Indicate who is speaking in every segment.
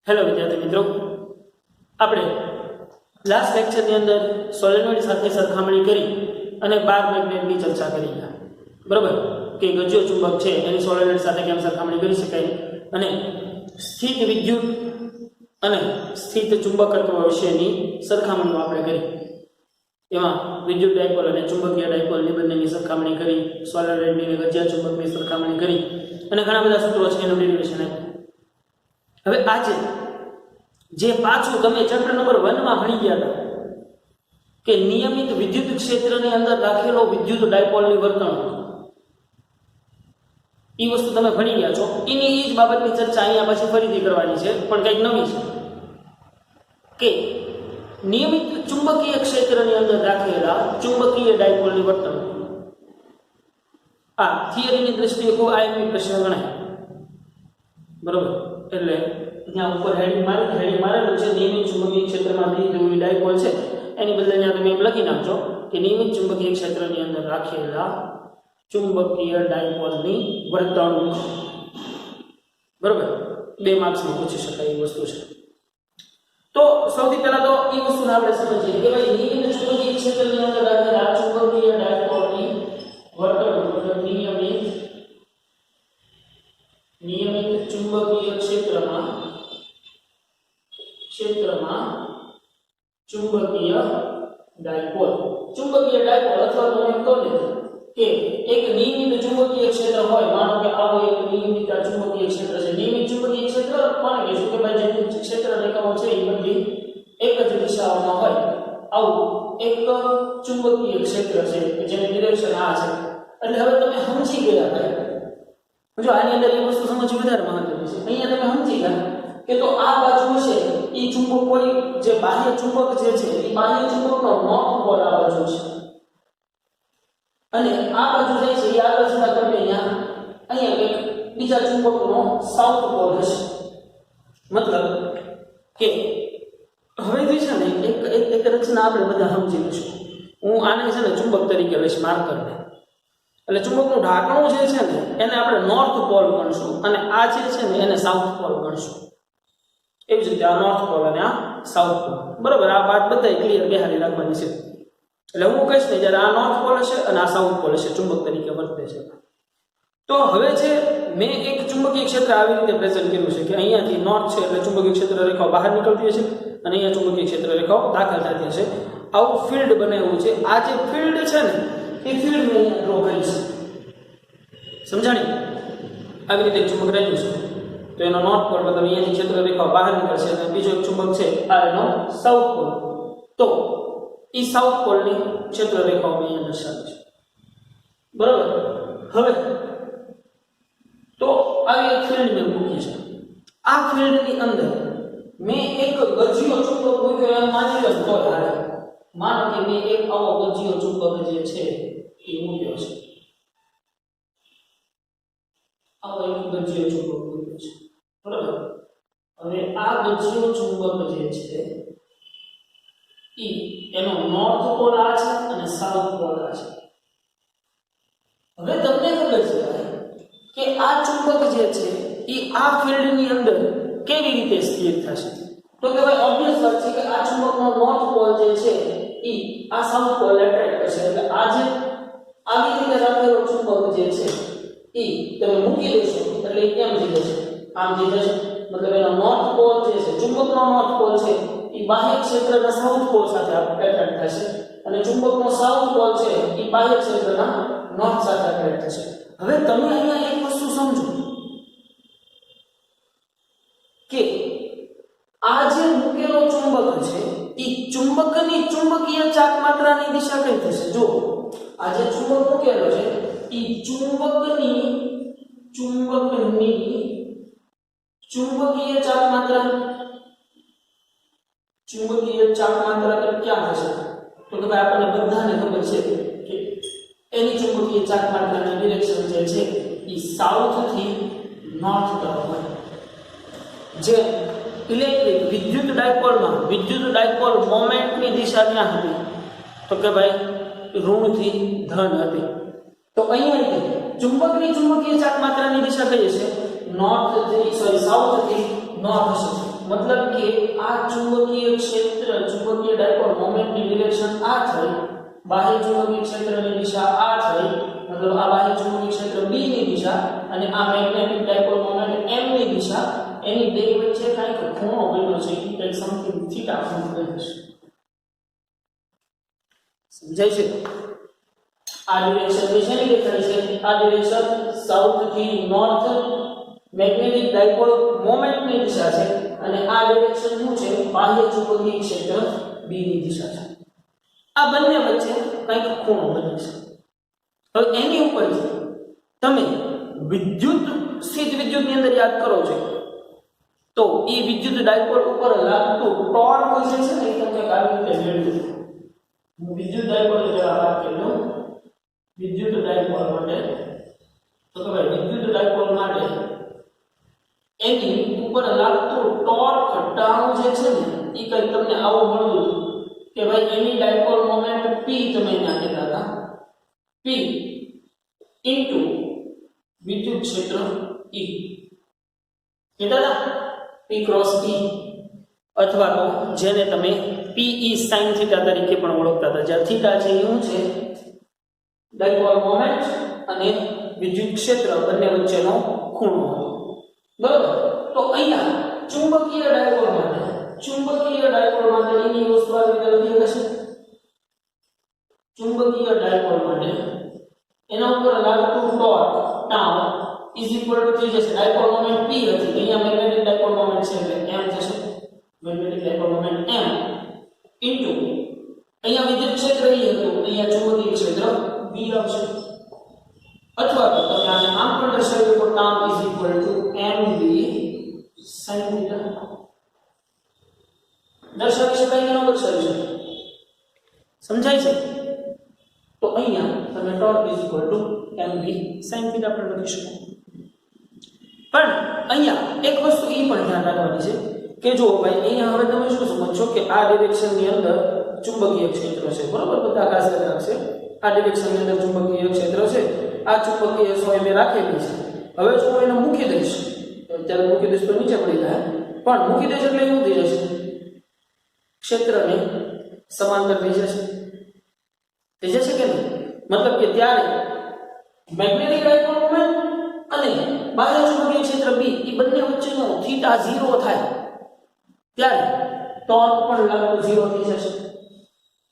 Speaker 1: Hello વિદ્યાર્થી મિત્રો, આપણે લાસ્ટ લેક્ચરની અંદર સોલેનોઇડ સાથે સરખામણી કરી અને બાર મેગ્નેટની ચર્ચા કરી ગયા. બરાબર કે ગજ્યો ચુંબક છે એની સોલેનોઇડ સાથે કેમ સરખામણી કરી શકાય અને સ્થિત વિદ્યુત અને સ્થિત ચુંબકત્વ વિશેની સરખામણીઓ આપણે કરી. એમાં વિદ્યુત ડાયપોલ અને ચુંબકીય ડાયપોલની બંનેની સરખામણી કરી, સોલેનોઇડની અને ગજ્યા ચુંબકની સરખામણી કરી અને ઘણા બધા સૂત્રો છે એનું ડેરિવેશન આપ્યું. હવે આજે જે પાછું તમે ચેપ્ટર નંબર 1 માં ભણી ગયા હતા કે નિયમિત વિદ્યુત ક્ષેત્રની અંદર રાખેલો વિદ્યુત ડાયપોલની વર્તણૂક, એ વસ્તુ તમે ભણી ગયા છો. એની એ જ બાબતની ચર્ચા અહીંયા પછી ફરીથી કરવાની છે, પણ કંઈક નવી છે કે નિયમિત ચુંબકીય ક્ષેત્રની અંદર રાખેલા ચુંબકીય ડાયપોલની વર્તણૂક. આ થિયરીની દ્રષ્ટિએ ખૂબ આઈએમપી પ્રશ્ન ગણાય. બરોબર, એટલે ત્યાં ઉપર હેડિંગ મારેલું છે નિયમિત ચુંબકીય ક્ષેત્રમાં દ્વિધ્રુવી ડાયપોલ છે, એની બદલે ત્યાં તમે એમ લખી નાખજો કે નિયમિત ચુંબકીય ક્ષેત્રની અંદર રાખેલા ચુંબકીય ડાયપોલની વર્તણૂક. બરોબર, 2 માર્ક્સમાં પૂછી શકાય એ વસ્તુ છે. તો સૌથી પહેલા તો એ વસ્તુને આપણે સમજીએ કે ભાઈ નિયમિત ચુંબકીય ક્ષેત્રની અંદર રાખેલા ચુંબકીય ડાયપોલની વર્તણૂક, નિયમિત ચુંબકીય ક્ષેત્રમાં ચુંબકીય ડાયપોલ અથવા તો એમ કહો ને કે એક નિયમિત ચુંબકીય ક્ષેત્ર હોય. માનો કે આવો એક નિયમિત ચુંબકીય ક્ષેત્ર છે. નિયમિત ચુંબકીય ક્ષેત્ર કોને કહીશું કે ભાઈ જે ક્ષેત્ર રેખાઓ છે એ બધી એક જ દિશાઓમાં હોય. આવું એક ચુંબકીય ક્ષેત્ર છે કે જેની ડિરેક્શન આ છે. એટલે હવે તમે સમજી ગયા ભાઈ. જો આની અંદર એ વસ્તુ સમજવી વધારે મહત્વની છે. અહીંયા તમે સમજી ગયા કે તો આ બાજુ છે એ ચુંબક કોઈ જે બાહ્ય ચુંબક જે છે એ બાહ્ય ચુંબકનો નોર્થ પોલ આ બાજુ છે અને આ બાજુ જે છે એ આગળ જતા તમે અહીંયા એક બીજા ચુંબકનો સાઉથ પોલ હશે. મતલબ કે હવે જે છે ને એક રચના આપણે બધા સમજી લઈશું. હું આને છે ને ચુંબક તરીકે લઈશ, માર્કરને. એટલે ચુંબકનું ઢાંકણું જે છે ને એને આપણે નોર્થ પોલ ગણશું અને આ જે છે ને એને સાઉથ પોલ ગણશું. એવી જ રીતે આ નોર્થ પોલ અને આ સાઉથ પોલ. બરાબર, આ વાત બધા ક્લિયર બેહારી રાખવાની છે. એટલે હું કહીશ ને જ્યારે આ નોર્થ પોલ હશે અને આ સાઉથ પોલ હશે, ચુંબક તરીકે વર્તે છે. તો હવે છે મેં એક ચુંબકીય ક્ષેત્ર આવી રીતે પ્રેઝન્ટ કર્યું છે કે અહીંયાથી નોર્થ છે એટલે ચુંબકીય ક્ષેત્ર રેખાઓ બહાર નીકળતી હશે અને અહીંયા ચુંબકીય ક્ષેત્ર રેખાઓ દાખલ થતી હશે. આવું ફિલ્ડ બનાવ્યું છે. આ જે ફિલ્ડ છે ને એ ફિલ્ડ મેં અહીંયા ડ્રો કરી છે. સમજાણી? આવી રીતે ચુંબક રહ્યું છે તો એનો નોર્થ પોલ મતલબ અહીંયાથી ક્ષેત્ર રેખાઓ બહાર નીકળશે અને બીજો એક ચુંબક છે આ એનો સાઉથ પોલ. તો એ સાઉથ પોલની ક્ષેત્ર રેખાઓ મેં અહીંયા દર્શાવી છે. બરાબર, હવે તો આવી એક ફિલ્ડ મેં મૂકી છે. આ ફિલ્ડની અંદર મેં એક ગજ્યો ચુંબક મૂક્યો એમ માની લો તો હાલે. માનો કે મેં એક આવો ગજ્યો ચુંબક જે છે એ મૂક્યો છે. આવો એક ગજ્યો ચુંબક મૂક્યો છે. બરાબર, હવે આ ગજ્યો ચુંબક જે છે એનો નોર્થ પોલ આ છે અને સાઉથ પોલ આ છે. હવે તમને ખબર છે કે આ ચુંબક જે છે એ આ ફિલ્ડની અંદર કેવી રીતે સ્થિર થશે? તો કે ભાઈ ઓબ્વિયસ વાત છે કે આ ચુંબકનો નોર્થ પોલ જે છે એ આ સાઉથ પોલ એટ્રેક્ટ કરશે. એટલે આ જે આવી રીતે રાખેલો ચુંબક જે છે એ તમે મૂકી દેશો એટલે એ કેમ થઈ જશે? આમ થઈ જશે. મતલબ એનો નોર્થ પોલ જે છે, ચુંબકનો નોર્થ પોલ છે એ બાહ્ય ક્ષેત્રના સાઉથ પોલ સાથે એટ્રેક્ટ થશે અને ચુંબકનો સાઉથ પોલ છે એ બાહ્ય ક્ષેત્રના નોર્થ સાથે એટ્રેક્ટ થશે. હવે તમે અહીંયા એક વસ્તુ સમજો કે આ જે મૂકેલો ચુંબક છે એ ચુંબકની ચુંબકીય ચાકમાત્રાની દિશા કઈ થશે? જો આ જે ચુંબક મૂકેલો છે એ ચુંબકની ચુંબકીય ચાકમાત્રા ક્યાં થશે? તો કે ભાઈ આપણને બધાને ખબર છે કે એની ચુંબકીય ચાકમાત્રાની ડિરેક્શન જે છે એ સાઉથ થી નોર્થ તરફ હોય. જે ઇલેક્ટ્રિક વિદ્યુત ડાયપોલ મોમેન્ટની દિશા ક્યાં હતી? તો કે ભાઈ ઋણથી ધન હતી. તો અહીંયા ચુંબકની ચુંબકીય ચાક માત્રાની દિશા કઈ હશે? સાઉથ થી નોર્થ હશે. મતલબ કે આ ચુંબકીય ક્ષેત્ર ચુંબકીય ડાયપોલ મોમેન્ટની ડિરેક્શન આ થઈ, બાહ્ય ચુંબકીય ક્ષેત્રની દિશા આ થઈ, મતલબ આ બાહ્ય ચુંબકીય ક્ષેત્ર B ની દિશા અને આ મેગ્નેટિક ડાયપોલ મોમેન્ટ M ની દિશા, એની બે વચ્ચે કાંઈક ખૂણો બન્યો છે, એક સમથિંગ થીટા ખૂણો બન્યો છે. સમજાય છે? આ ડિરેક્શન શેની દેખાય છે? આ ડિરેક્શન સાઉથ થી નોર્થ મેગ્નેટિક ડાયપોલ મોમેન્ટની દિશા છે અને આ ડિરેક્શન શું છે? બાહ્ય ચુંબકીય ક્ષેત્ર B ની દિશા છે. આ બંને વચ્ચે કંઈક ખૂણો બને છે. હવે એની ઉપરથી તમે વિદ્યુત સ્થિત વિદ્યુતની અંદર યાદ કરો છો તો એ વિદ્યુત ડાયપોલ ઉપર લાગતું ટોર્ક જે છે ને એ તમને આવી રીતે મેળવી. વિદ્યુત ડાયપોલ જેવા વાત કર્યો, વિદ્યુત ડાયપોલ માટે તો કે વિદ્યુત ડાયપોલ માટે એની ઉપર લાગતું ટોર્ક ટાઉ જે છે ને એ કઈ તમને આવું મળ્યું કે ભાઈ એની ડાયપોલ મોમેન્ટ P તમે અહીંયા કહેતા હતા, P ઇન્ટુ વિદ્યુત ક્ષેત્ર E કહેતા હતા, P ક્રોસ E, અથવા તો જેને તમે PE sin થીટા તરીકે પણ ઓળખતા હતા. જ્યાં થીટા છે એ શું છે? ડાયપોલ મોમેન્ટ અને વિદ્યુત ક્ષેત્ર બંને વચ્ચેનો ખૂણો. બરાબર? તો અહીંયા ચુંબકીય ડાયપોલ માટે એની વસ્તુ આવી રીતે હશે. ચુંબકીય ડાયપોલ માટે એના ઉપર લાગતું torque tau is equal two થઈ જશે ડાયપોલ મોમેન્ટ P હતી, અહીંયા મેગ્નેટિક ડાયપોલ મોમેન્ટ છે એટલે M થશે, magnetic dipole moment M into અહીંયા વિદ્યુત ક્ષેત્ર E હતું, અહીંયા ચુંબકીય ક્ષેત્ર B આવશે. અથવા તો તમે આને આમ પણ દર્શાવી શકો, tau is equal two MB sin theta. દર્શાવી શકાય કે ન દર્શાવી શકાય? સમજાય છે? તો અહીંયા તમે torque is equal two MB sin theta પણ લખી શકો. પણ અહીંયા એક વસ્તુ એ પણ ધ્યાન રાખવાની છે કે જો ભાઈ અહીંયા હવે તમે શું સમજો કે આ ડિરેક્શનની અંદર ચુંબકીય ક્ષેત્ર છે, બરોબર? બધા ખાસ રાખશે આ ડિરેક્શનની અંદર ચુંબકીય ક્ષેત્ર છે, આ ચુંબકીય સોય મેં રાખેલી છે. હવે જો હું એને મૂકી દઈશ, અત્યારે મૂકી દઈશ તો નીચે પડી જાય, પણ મૂકી દઈશ એટલે એવું થઈ જશે ક્ષેત્રને સમાંતર થઈ જશે કે નહીં? મતલબ કે ત્યારે મેગ્નેટિક ડાયપોલ મોમેન્ટ અને બાહ્ય ચુંબકીય ક્ષેત્ર B એ બંને વચ્ચેનો થીટા 0 થાય ત્યારે ટોર્ક પણ લાગુ 0 થઈ જશે.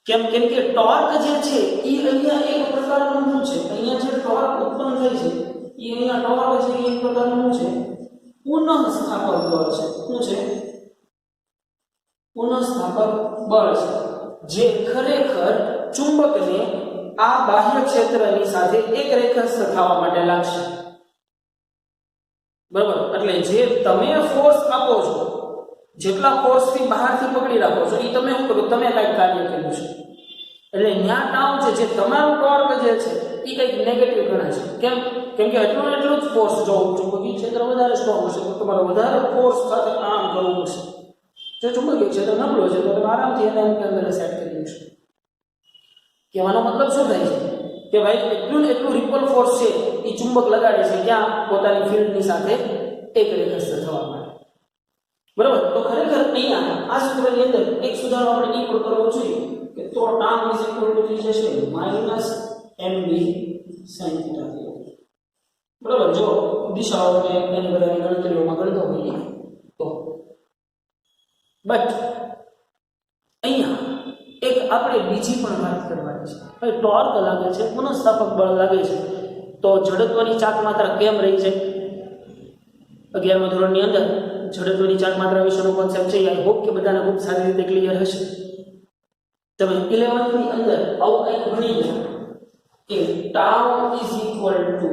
Speaker 1: કેમ કે ટોર્ક જે છે એ અહીંયા એક પ્રકારનું છે, અહીંયા જે ટોર્ક ઉત્પન્ન થાય છે એ અહીંયા ટોર્ક છે એક પ્રકારનું છે પુનઃસ્થાપક બળ છે. શું છે? પુનઃસ્થાપક બળ છે, જે ખરેખર ચુંબકને આ બાહ્ય ક્ષેત્રની સાથે એક રેખાસ્થ થવા માટે લાગશે. બરાબર? એટલે જે તમે ફોર્સ આપો છો, જેટલા ફોર્સથી બહારથી પકડી રાખો છો એ તમે શું કરો? તમે કંઈક કાર્ય કર્યું છે એટલે ન્યા ટાઉ છે, જે તમારું ટોર્ક જે છે એ કંઈક નેગેટિવ ગણાય છે. કેમ કે એટલું જ ફોર્સ જો ચુંબકીય ક્ષેત્ર વધારે સ્ટ્રોંગ હશે તો તમારે વધારે ફોર્સ સાથે કામ કરવું પડશે. જો ચુંબકીય ક્ષેત્ર નબળો છે તો તમે આરામથી એને અંદર સેટ કરી શકશો. કહેવાનો મતલબ શું થાય છે કે ભાઈ એટલું રિપલ ફોર્સ છે એ ચુંબક લગાડે છે ક્યાં? પોતાની ફિલ્ડની સાથે એક રેખાસ્થ થવા માટે. બરાબર? તો ખરેખર અહીંયા આ સૂત્રની અંદર એક સુધારો આપણે એ પણ કરવો જોઈએ કે તો ટાઉ ઇઝ ઇક્વલ ટુ થઈ જશે -MB sin થીટા. બરાબર? જો દિશાઓને એની બધાની ગણતરીઓમાં ગણતો હોઈએ તો. બટ અહીંયા એક આપણે બીજી પણ વાત કરવાની છે. ભાઈ ટોર્ક લાગે છે, પુનઃસ્થાપક બળ લાગે છે, તો જડત્વની ચાક માત્રા કેમ રહી છે? 11મા ધોરણની અંદર જડત્વની ચાક માત્રા વિશેનો કોન્સેપ્ટ છે. આઈ હોપ કે બધાને ખૂબ સારી રીતે ક્લિયર હશે. તમે 11th ની અંદર આવું કંઈક ભણી ગયા કે ટાઉ ઇઝ ઇક્વલ ટુ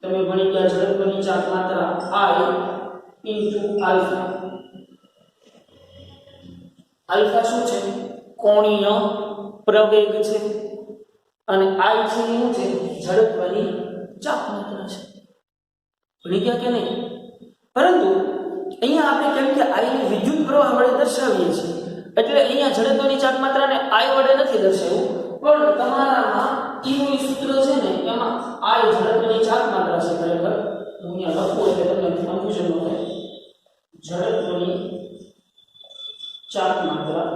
Speaker 1: તમે ભણી ગયા જડત્વની ચાક માત્રા I ઇન્ટુ આલ્ફા. આલ્ફા શું છે? કોણીય પ્રવેગ છે અને I છે શું છે? ઝડપની ચાપ માત્રા છે. ભણી ગયા કે નહીં? પરંતુ અહીંયા આપણે કેમ કે I ની વિદ્યુત પ્રવાહ વડે દર્શાવીએ છીએ એટલે અહીંયા ઝડપની ચાપ માત્રાને I વડે નથી દર્શાવ્યું, પણ તમારામાં ઈ નું સૂત્ર છે ને એમાં આ ઝડપની ચાક માત્રા છે ખરેખર હું અહીંયા લખું એટલે તમને કન્ફ્યુઝન ન થાય ઝડપની ચાક માત્રા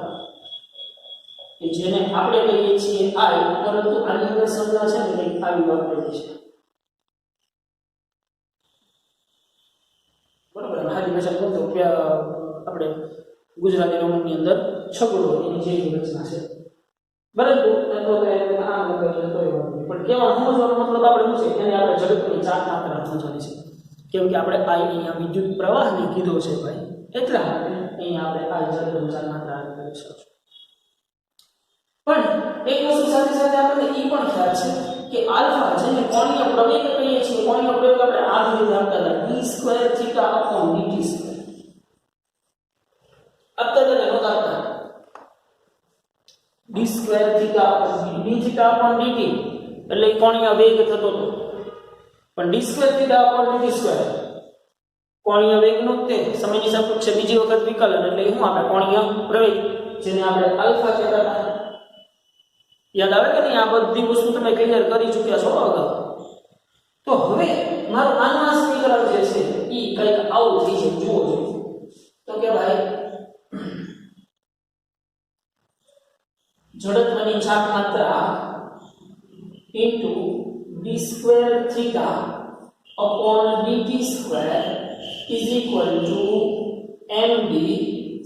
Speaker 1: કે જેને આપણે કહીએ છીએ આઈ પરંતુ આની અંદર સંજ્ઞા છે ને કંઈક આવી વાપરેલી છે બરાબર હારી ભાષા કહો તો આપણે ગુજરાતી રોમનની અંદર છગડો એની જેવી રચના છે પરંતુ તો આમ કહીએ તો પણ કેવા સમજવાનો મતલબ આપણે શું છે એને આપણે ઝડપની ચાક માત્રા સમજવાની છે કેમ કે આપણે આ અહીંયા વિદ્યુત પ્રવાહને કીધો છે ભાઈ એટલા માટે અહીંયા આપણે આ ઝડપની ચાક માત્રા કરી શકીશું પણ એક વસ્તુ સાથે સાથે આપણને એ પણ ખ્યાલ છે કે આલ્ફા જેને કોણીય પ્રવેગ કહીએ છીએ કોણીય પ્રવેગ આપણે આ રીતે આપતા હતા d square theta upon dt square આપતા હતા ને નહોતા d square theta upon d theta upon dt એટલે કોણીય વેગ થતો હતો પણ d square theta upon dt square કોણીય વેગનો તે સમયની સાપેક્ષે બીજી વખત વિકલન એટલે શું આપણે કોણીય પ્રવેગ જેને આપણે આલ્ફા કહેતા હતા યાદ આવે કે નહીં આ બધી વસ્તુ તમે ક્લિયર કરી ચૂક્યા છો અગાઉ તો હવે મારું આનું સમીકરણ જે છે ઈ કંઈક આવું થઈ છે જુઓ છો તો કે ભાઈ ઝડપની ચાક માત્રા into d square theta upon dt square is equal two md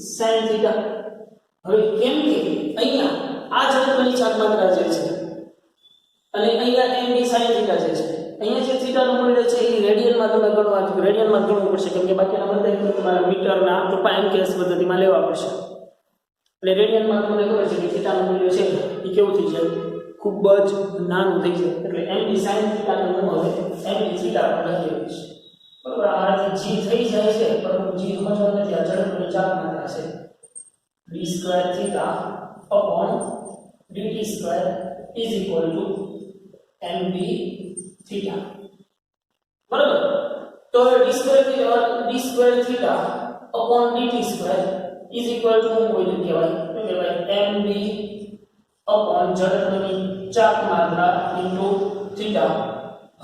Speaker 1: sin theta હવે કેમ કે અહીંયા આ ઝડપની ચાક માત્રા જે છે અને અહીંયા md sin થીટા જે છે અહીંયા જે થીટા નું મૂલ્ય છે એ રેડિયનમાં તમે ગણવા રેડિયનમાં ગણવું પડશે કેમ કે બાકીના બધા એકમ તમારા મીટરના અથવા એમકેએસ પદ્ધતિમાં લેવા પડશે એટલે રેડિયનમાં તમને ખબર છે કે થીટા નું મૂલ્ય છે એ કેવું થઈ જાય ખૂબ જ નાનું થઈ જાય એટલે md sin થીટા નું મૂલ્ય હવે md થીટા પર લખી છે બરાબર આનાથી g થઈ જાય છે પરંતુ g સમજવા નથી આ ઝડપની ચાક માત્રા છે d square theta upon dt square is equal to mb theta બરાબર તો d square theta upon dt square is equal to શું હોય કહેવાય mb upon ઝડપની ચાક માત્રા into theta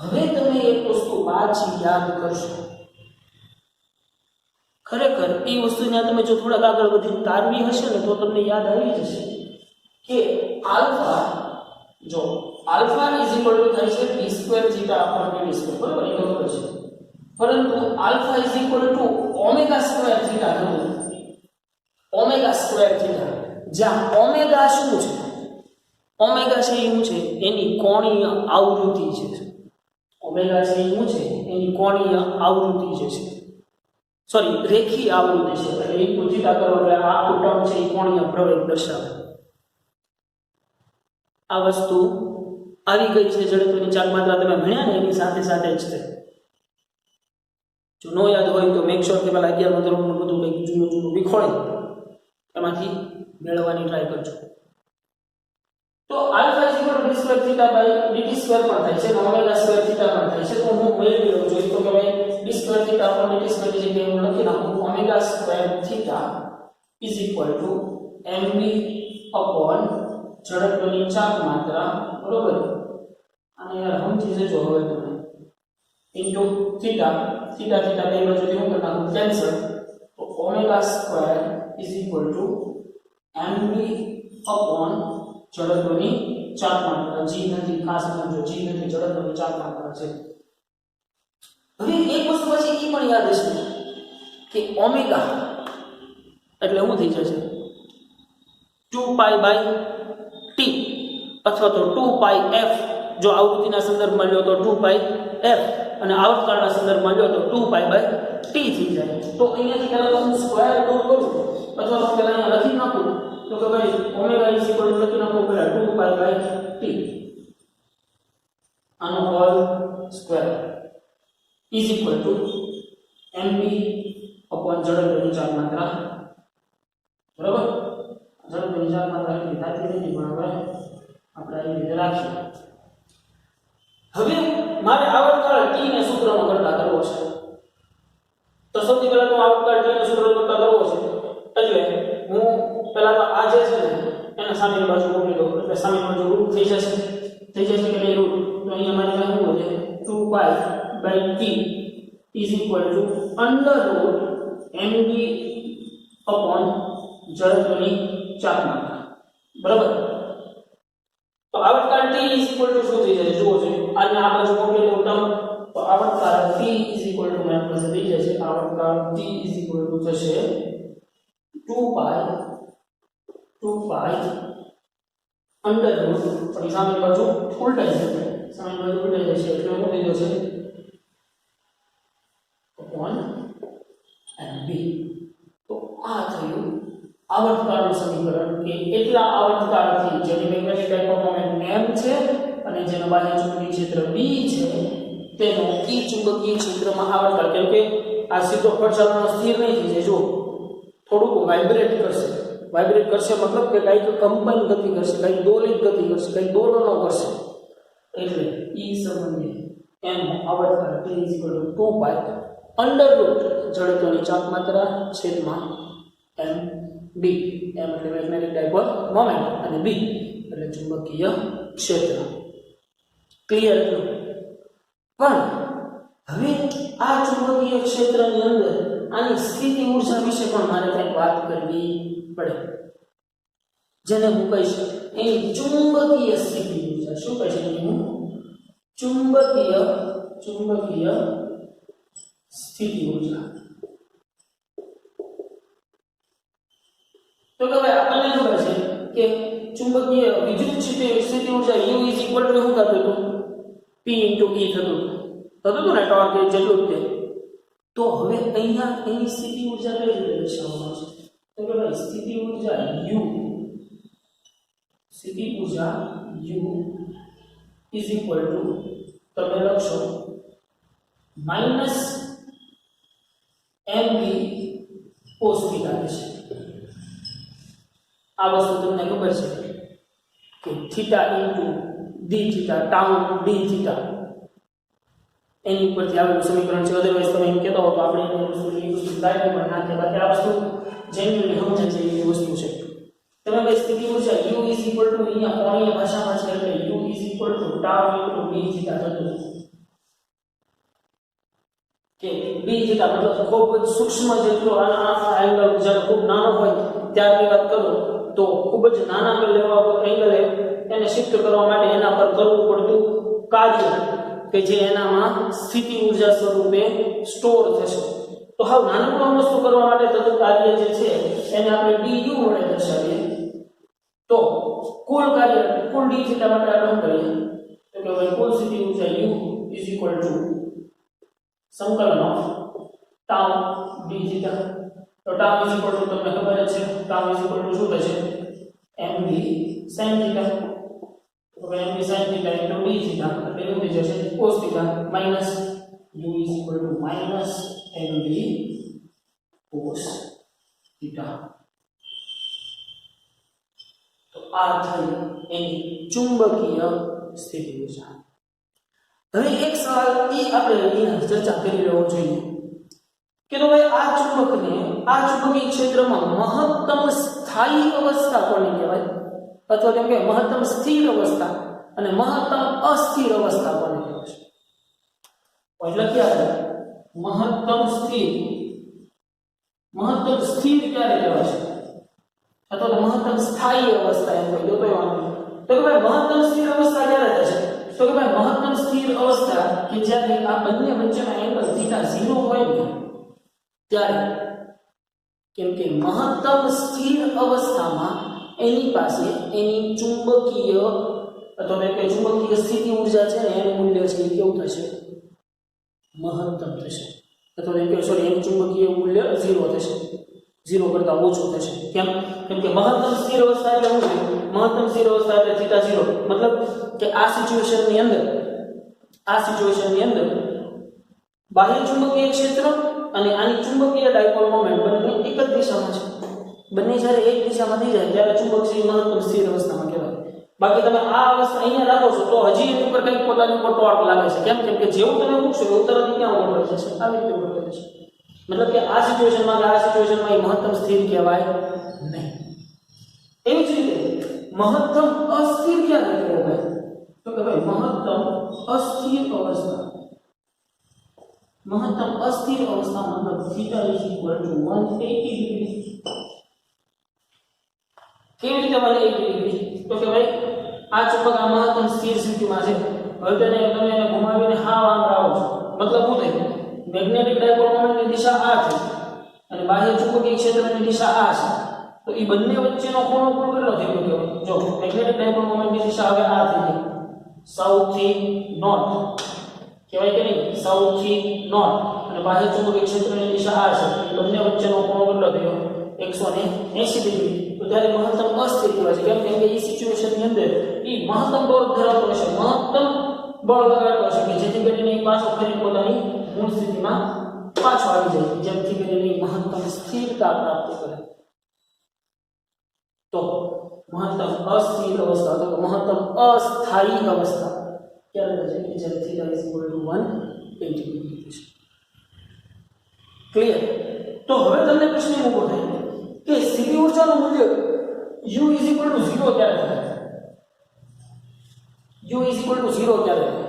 Speaker 1: હવે તમે એક વસ્તુ પાછી યાદ કરશો ખરેખર એ વસ્તુને તમે જો થોડાક આગળ વધીને તારવી હશે ને તો તમને યાદ આવી જશે કે આલ્ફા જો આલ્ફા ઇઝ ઇક્વલ ટુ થાય છે d square theta upon dt square બરાબર એ ખબર છે પરંતુ alpha is equal two omega square theta થયું ઓમેગા સ્ક્વેર થીટા જ્યાં ઓમેગા શું છે ઓમેગા છે શું છે એની કોણીય આવૃત્તિ છે ઓમેગા છે શું છે એની કોણીય આવૃત્તિ જે છે સોરી રેખીય આવૃત્તિ છે એટલે એ થીટા કરો એટલે આ ટર્મ છે એ કોણીય પ્રવેગ દર્શાવે આ વસ્તુ આવી ગઈ છે ઝડપની ચાક માત્રા તમે ભણ્યા ને એની સાથે સાથે જ છે જો નો યાદ હોય તો મેક શ્યોર કે પેલા 11મા ધોરણનું બધું કંઈક જૂનું વિખોળી એમાંથી મેળવવાની ટ્રાય કરજો તો alpha is equal to d square theta by dt square પણ થાય છે અને ઓમેગા સ્ક્વેર થીટા પણ થાય છે તો હું મેળવી લઉં છું તો કે ભાઈ d square theta upon dt square ની જગ્યાએ હું લખી નાખું omega square theta is equal two mb upon ઝડપની ચાક માત્રા બરોબર અને યાર સમજી જજો હવે તમે ઇન્ટુ થીટા થીટા થીટા બે બાજુથી હું કરી નાખું કેન્સલ તો omega square is equal two mb upon ઝડપની ચાક માત્રા g નથી ખાસ સમજો g નથી ઝડપની ચાક માત્રા છે હવે એક વસ્તુ પછી એ પણ યાદ હશે કે ઓમેગા એટલે શું થઈ જશે 2 પાઈ બાય t અથવા તો 2 પાઈ f જો આવૃત્તિના સંદર્ભમાં લ્યો તો 2 પાઈ f અને આવર્તકાળના સંદર્ભમાં લ્યો તો 2 પાઈ બાય t થઈ જાય તો અહીંયાથી પહેલા હું સ્ક્વેર દૂર કરું અથવા તો પહેલા અહીંયા લખી નાખું તો કે ભાઈ ઓમેગા ઇઝ ઇક્વલ ટુ લખી નાખો પહેલા 2 પાઈ બાય t આનો whole square is equal two mb upon ઝડપની ચાક માત્રા બરાબર ઝડપની ચાક માત્રા એટલી થતી નથી પણ હવે આપણે આવી રીતે રાખીએ હવે મારે આવર્તકાળ t ને સૂત્રનો કરતા કરવો છે તો સૌથી પહેલા તો આવર્તકાળ t ને સૂત્રનો કરતા કરવો છે એટલે હું પહેલા તો આ જે છે ને એને સામેની બાજુ મોકલી દઉં એટલે સામેની બાજુ રૂપ થઈ જશે કે by t is equal to under root mb upon જડત્વની ચાપમાત્રા બરાબર. તો આવર્તકાળ t is equal to શું થઈ જશે જુઓ જોઈએ અને આ બાજુ મોકલેલો ટર્મ તો આવર્તકાળ t is equal to મારી પાસે થઈ જશે આવર્તકાળ t is equal to થશે 2 pi under root પણ સામેની બાજુ ઉલટાઈ જશે સામેની બાજુ ઉલટાઈ જશે એટલે શું થઈ જશે upon mb. તો આ થયું આવર્તકાળનું સમીકરણ કે એટલા આવર્તકાળથી જેની મેગ્નેટિક ડાયપોલ મોમેન્ટ m છે અને જેનો બાહ્ય ચુંબકીય ક્ષેત્ર b છે તેનો e ચુંબકીય ક્ષેત્રમાં આવર્તકાળ કેમ કે આ સીધો પ્રચાલનો સ્થિર નહીં થઈ જાય જો થોડુંક વાઇબ્રેટ કરશે મતલબ કે કંઈક કંપન ગતિ કરશે કંઈક દોલિત ગતિ કરશે કંઈક દોલનો કરશે એટલે e સંબંધી m આવર્તકાળ t = 2 પાઈ અંડર રૂટ જડત્વની ચાપમાત્રા છેદમાં m b m એટલે મેગ્નેટિક ડાયપોલ મોમેન્ટ અને b એટલે ચુંબકીય ક્ષેત્ર. ક્લિયર? પણ હવે આ ચુંબકીય ક્ષેત્રની અંદર આની સ્થિતિ ઊર્જા વિશે પણ મારે કંઈક વાત કરવી પડે જેને હું કહીશ એની ચુંબકીય સ્થિતિ ઊર્જા. શું કહીશ એનું ચુંબકીય સ્થિતિ ઊર્જા. તો કે ભાઈ આપણને ખબર છે કે ચુંબકીય વિદ્યુત સ્થિતિ ઊર્જા u = શું થતું હતું p * e થતું હતું ને ટોર્ક જેટલું જ. તો હવે અહીંયા એની સ્થિતિ ઊર્જા કઈ રીતે દર્શાવવામાં આવશે તો કે ભાઈ સ્થિતિ ઊર્જા u = તમે લખશો -mv cos θ છે. આ વસ્તુ તમને ખબર છે કે theta into D theta tau D theta એની ઉપરથી આવેલું સમીકરણ છે. અધરવાઇઝ તમે એમ કહેતા હો તો આપણે એ વસ્તુ ડાયરેક્ટ નાખીએ બાકી આ વસ્તુ જેન્યુઅલી સમજાય છે એવી વસ્તુ છે. તમે ભાઈ સ્થિતિ ઊર્જા u = અહીંયા કોણીય ભાષામાં છે એટલે u = tau into D theta થતું કે ડી થીટા મતલબ ખૂબ જ સૂક્ષ્મ જેટલો આ એંગલ જ્યારે ખૂબ નાનો હોય ત્યારની વાત કરું તો ખૂબ જ નાના લેવા એંગલ એને શિફ્ટ કરવા માટે એના પર કરવું પડતું કાર્ય કે જે એનામાં સ્થિતિ ઊર્જા સ્વરૂપે સ્ટોર થશે. તો હાવ નાનું વસ્તુ કરવા માટે થતું કાર્ય જે છે એને આપણે du વડે દર્શાવીએ તો કુલ કાર્ય કુલ d થીટા માટે આપણે કરીએ તો કે ભાઈ કુલ સ્થિતિ ઊર્જા u = સંકલન ઓફ tau d થીટા. તો tau = તમને ખબર છે tau = શું થશે mv sin θ. તો mv sin θ * d થીટા એટલે શું થઈ જશે cos θ minus u = -mv cos θ. તો આ થઈ એની ચુંબકીય સ્થિતિ ઊર્જા. હવે એક સવાલ એ આપણે ચર્ચા કરી લેવો જોઈએ કે તો ભાઈ આ ચુંબકીય ક્ષેત્રમાં મહત્તમ સ્થાયી અવસ્થા કોને કહેવાય અથવા કેમ કે મહત્તમ સ્થિર અવસ્થા અને મહત્તમ અસ્થિર અવસ્થા કોને કહેવાય એટલે ક્યારે મહત્તમ સ્થિર ક્યારે કહેવાય છે અથવા તો મહત્તમ સ્થાયી અવસ્થા એમ કહી દો તો તો કે ભાઈ મહત્તમ સ્થિર અવસ્થા ક્યારે થશે તો કે ભાઈ મહત્તમ સ્થિર અવસ્થા કે જ્યારે આ બંને વચ્ચેના એંગલ θ 0 હોય ને ત્યારે. કેમ કે મહત્તમ સ્થિર અવસ્થામાં એની પાસે એની ચુંબકીય અથવા કે ચુંબકીય સ્થિતિ ઊર્જા છે ને એનું મૂલ્ય છે એ કેવું થશે મહત્તમ થશે અથવા કે એનું ચુંબકીય મૂલ્ય 0 થશે 0 કરતાં ઓછું થશે. કેમ કે મહત્તમ સ્થિર અવસ્થા એટલે શું છે મહત્તમ સ્થિર અવસ્થા એટલે θ 0 મતલબ કે આ સિચ્યુએશનની અંદર બાહ્ય ચુંબકીય ક્ષેત્ર અને આની ચુંબકીય ડાયપોલ મોમેન્ટ બંને એક જ દિશામાં છે. બંને જ્યારે એક દિશામાં થઈ જાય ત્યારે ચુંબકીય મહત્તમ સ્થિર અવસ્થામાં કહેવાય. બાકી તમે આ અવસ્થા અહીંયા રાખો છો તો હજી એની ઉપર કંઈક પોતાની ઉપર ટોર્ક લાગે છે. કેમ કે જેવું તમે મૂકશો એવું તરત ક્યાં ઓળખ જશે આવી રીતે ઓળખ જશે. મતલબ કે આ સિચ્યુએશનમાં એ મહત્તમ સ્થિર કહેવાય નહીં. એવી જ રીતે મહત્તમ અસ્થિર ક્યારે કહેવાય તો કે ભાઈ મહત્તમ અસ્થિર અવસ્થા મહત્તમ અસ્થિર અવસ્થા મતલબ theta is equal two 180 degree. કેવી રીતે 180 ડિગ્રી? તો કે ભાઈ આ ચુંબક આ મહત્તમ સ્થિર સ્થિતિમાં છે. હવે તમે એને ઘુમાવીને હાવ આમ લાવો છો, મતલબ શું થાય? મેગ્નેટિક ડાયપોલ મોમેન્ટની દિશા આ છે અને બાહ્ય ચુંબકીય ક્ષેત્રની દિશા આ છે. તો એ બંને વચ્ચેનો ખૂણો પણ કેટલો થઈ ગયો? જો મેગ્નેટિક ડાયપોલ મોમેન્ટની દિશા હવે આ થઈ ગઈ, સાઉથ થી નોર્થ કહેવાય કે નહીં? સાઉથ થી નોર્થ. અને બાહ્ય ચુંબકીય ક્ષેત્રની દિશા આ છે. એ બંને વચ્ચેનો ખૂણો કેટલો થયો? 180 ડિગ્રી. તો ત્યારે મહત્તમ અસ્થિર કહેવાય છે. કેમ કે એ સિચ્યુએશનની અંદર એ મહત્તમ બળ ધરાવતો હશે, મહત્તમ બળ લગાડતો હશે કે જેથી કરીને એ પાછો ફરી પોતાની મૂળ સ્થિતિમાં પાછો આવી જાય, જેમથી કરીને મહત્તમ સ્થિરતા પ્રાપ્ત કરે. તો મહત્તમ અસ્થિર અવસ્થા અથવા મહત્તમ અસ્થાયી અવસ્થા ક્યારે છે? કે જ્યારે θ = 180 ડિગ્રી થશે. ક્લિયર? તો હવે તમને પ્રશ્ન ઊભો થાય કે સ્થિતિ ઊર્જાનું મૂલ્ય u = 0 ક્યારે થાય? u = 0 ક્યારે થાય?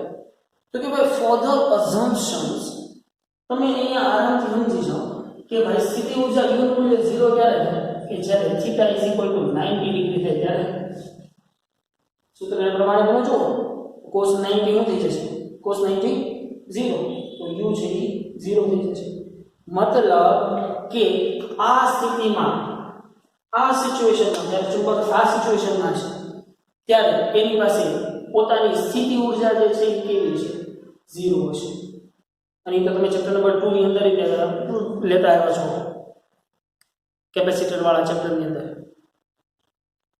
Speaker 1: તો કે ભાઈ ફોર ધ અઝમ્પશન્સ તમે અહીંયા આરામથી સમજી જાઓ કે ભાઈ સ્થિતિ ઊર્જા u નું મૂલ્ય 0 ક્યારે થાય? કે જ્યારે θ = 90 ડિગ્રી થાય ત્યારે. સૂત્રને પ્રમાણે તમે જુઓ cos 90 શું થઈ જશે? cos 90 0. તો u છે એ 0 થઈ જશે. મતલબ કે આ સ્થિતિમાં આ સિચ્યુએશનમાં જ્યારે ચુંબક આ સિચ્યુએશનમાં છે ત્યારે એની પાસે પોતાની સ્થિતિ ઊર્જા જે છે એ કેવી છે? 0 હશે. અને તો તમે ચેપ્ટર નંબર 2 ની અંદર લેતા આવ્યા છો, કેપેસિટર વાળા ચેપ્ટરની અંદર,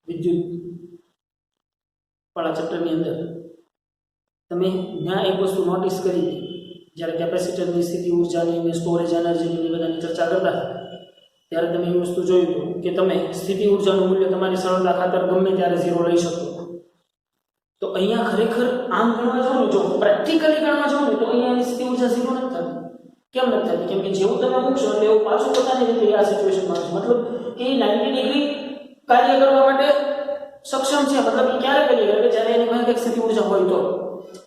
Speaker 1: વિદ્યુત વાળા ચેપ્ટરની અંદર તમે ત્યાં એક વસ્તુ નોટિસ કરી, જ્યારે કેપેસિટરની સ્થિતિ ઊર્જાની અને સ્ટોરેજ એનર્જીની બધાની ચર્ચા કરતા ત્યારે તમે એ વસ્તુ જોયું હતું કે તમે સ્થિતિ ઊર્જાનું મૂલ્ય તમારી સરળતા ખાતર ગમે ત્યારે 0 લઈ શકો. તો અહીંયા ખરેખર આમ ગણવા જાવ ને, જો પ્રેક્ટિકલી ગણવા જાવ ને તો અહીંયાની સ્થિતિ ઊર્જા 0 નથી થતી. કેમ નથી થતી? કેમ કે જેવું તમે મૂકશો એટલે એવું પાછું પોતાની રીતે આ સિચ્યુએશનમાં છે. મતલબ કે 90 ડિગ્રી કાર્ય કરવા માટે સક્ષમ છે. મતલબ એ ક્યારે કરી શકે? કે જ્યારે એની પાસે સ્થિતિ ઊર્જા હોય તો.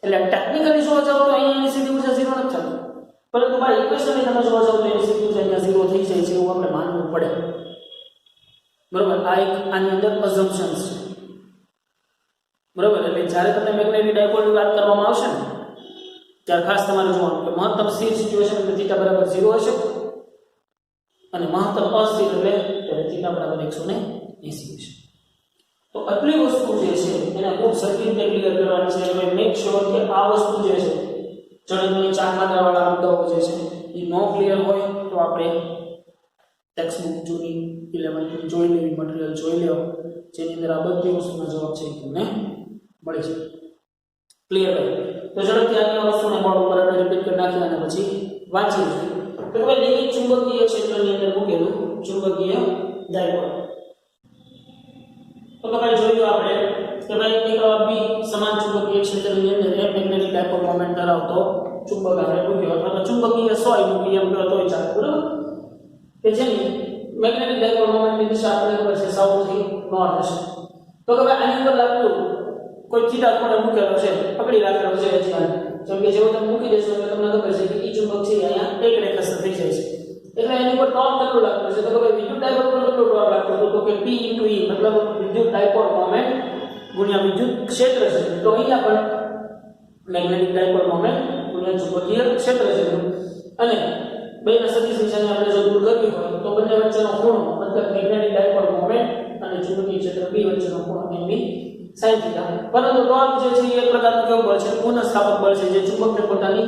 Speaker 1: એટલે ટેકનિકલી જોવા જાવ તો અહીંયા એની સ્થિતિ ઊર્જા 0 નથી થતી, પરંતુ બાય ઇક્વેશનલી તમે જોવા જાવ તો એની સ્થિતિ ઊર્જા અહીંયા 0 થઈ જાય છે એવું આપણે માનવું પડે. બરોબર? આ એક આની અંદર અઝમ્પશન્સ છે. બરોબર? એટલે જ્યારે તમને મેગ્નેટિક ડાયપોલની વાત કરવામાં આવશે ને ત્યારે ખાસ તમારે જોવાનું કે મહત્તમ સ્થિર સિચ્યુએશન એટલે θ = 0 હશે અને મહત્તમ અસ્થિર એટલે θ = 180 હશે. તો આટલી વસ્તુ જે છે એને ખૂબ સરખી રીતે ક્લિયર કરવાની છે. એટલે મેક શ્યોર કે આ વસ્તુ જે છે જડત્વની ચાર માત્રાવાળા મુદ્દાઓ જે છે એ નો ક્લિયર હોય તો આપણે ટેક્સ્ટબુક જૂની 11th જોઈ લેવી, મટીરીયલ જોઈ લેવો, જેની અંદર આ બધી વસ્તુનો જવાબ છે એ તમને મળી છે. ક્લિયર? તો ઝડપથી આ વસ્તુને બોર્ડ ઉપર આપણે રિપીટ કરી નાખીએ અને પછી વાંચી લઈએ. તો કે ભાઈ ચુંબકીય ક્ષેત્રની અંદર મૂકેલું ચુંબકીય ડાયપોલ. તો ભાઈ જોયું આપણે કે ભાઈ એક બી સમાન ચુંબકીય ક્ષેત્રની અંદર એક મેગ્નેટિક ડાયપોલ મોમેન્ટ ધરાવતો ચુંબક આપણે મૂક્યો અથવા તો ચુંબકીય સોય મૂકી એમ કહો તોય ચાલે. બરાબર? કે જેની મેગ્નેટિક ડાયપોલ મોમેન્ટની દિશા આપણે ખબર છે સાઉથ થી નોર્થ હશે. તો કે ભાઈ આની ઉપર લાગતું કોઈ થીટા કોણે મૂકેલો છે, પકડી રાખેલો છે હજી. જેમ કે જેવો તમે મૂકી દેશો એટલે તમને ખબર છે કે એ ચુંબક છે અહીંયા એક રેખાસ્થ થઈ જાય છે. એટલે એની ઉપર ટોર્ક કેટલું લાગતું છે? તો કે વિદ્યુત ડાયપોલ પર કેટલું ટોર્ક લાગતું હતું? તો કે P × E મતલબ વિદ્યુત ડાયપોલ મોમેન્ટ ગુણ્યા વિદ્યુત ક્ષેત્ર છે. તો અહીંયા પણ મેગ્નેટિક ડાયપોલ મોમેન્ટ ગુણ્યા ચુંબકીય ક્ષેત્ર છે. અને બેના સદિશ દિશાને આપણે જો દૂર કરવી હોય તો બંને વચ્ચેનો ખૂણો મતલબ મેગ્નેટિક ડાયપોલ મોમેન્ટ અને ચુંબકીય ક્ષેત્ર B વચ્ચેનો ખૂણો MB sin θ. પરંતુ ટોર્ક જે છે એ એક પ્રકારનું કેવું બળ છે? પુનઃસ્થાપક બળ છે, જે ચુંબકને પોતાની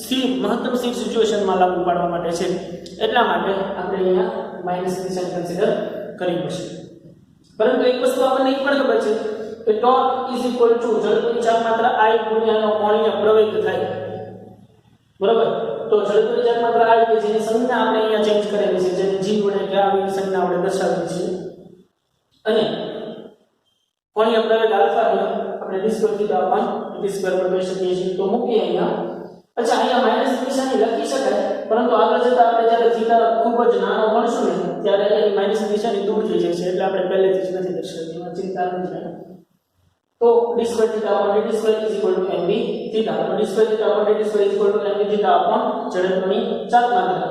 Speaker 1: સ્થિર મહત્તમ સ્થિર સિચ્યુએશનમાં લાગુ પાડવા માટે છે. એટલા માટે આપણે અહીંયા માઇનસ દિશા કન્સિડર કરવી પડશે. પરંતુ એક વસ્તુ આપણને એ પણ ખબર છે કે ટોર્ક ઝડપની ચાલ માત્રા I ગુણ્યા એનો કોણીય પ્રવેગ થાય. બરાબર? તો ઝડપની ચાલ માત્રા I કે જેની સંજ્ઞા આપણે અહીંયા ચેન્જ કરેલી છે, જેને g ગુણ્યા કે આવી સંજ્ઞા આપણે દર્શાવેલી છે, અને કોણીય પ્રવેગ આલ્ફા ને આપણે d² d² પર લઈ શકીએ છીએ. તો મૂકીએ અહીંયા. અચ્છા, અહીંયા માઈનસ નિશાની લખી શકાય, પરંતુ આગળ જતા આપણે જ્યારે થીટા ખૂબ જ નાનો ગણશું ને ત્યારે એની માઈનસ નિશાની દૂર થઈ જાય છે. એટલે આપણે પહેલેથી જ નથી દર્શાવી, એમાં ચિંતા નથી. तो d square theta upon dt square is equal to mb theta तो d square theta upon dt square is equal to mb theta upon जड़त्वની ચાપ માત્રા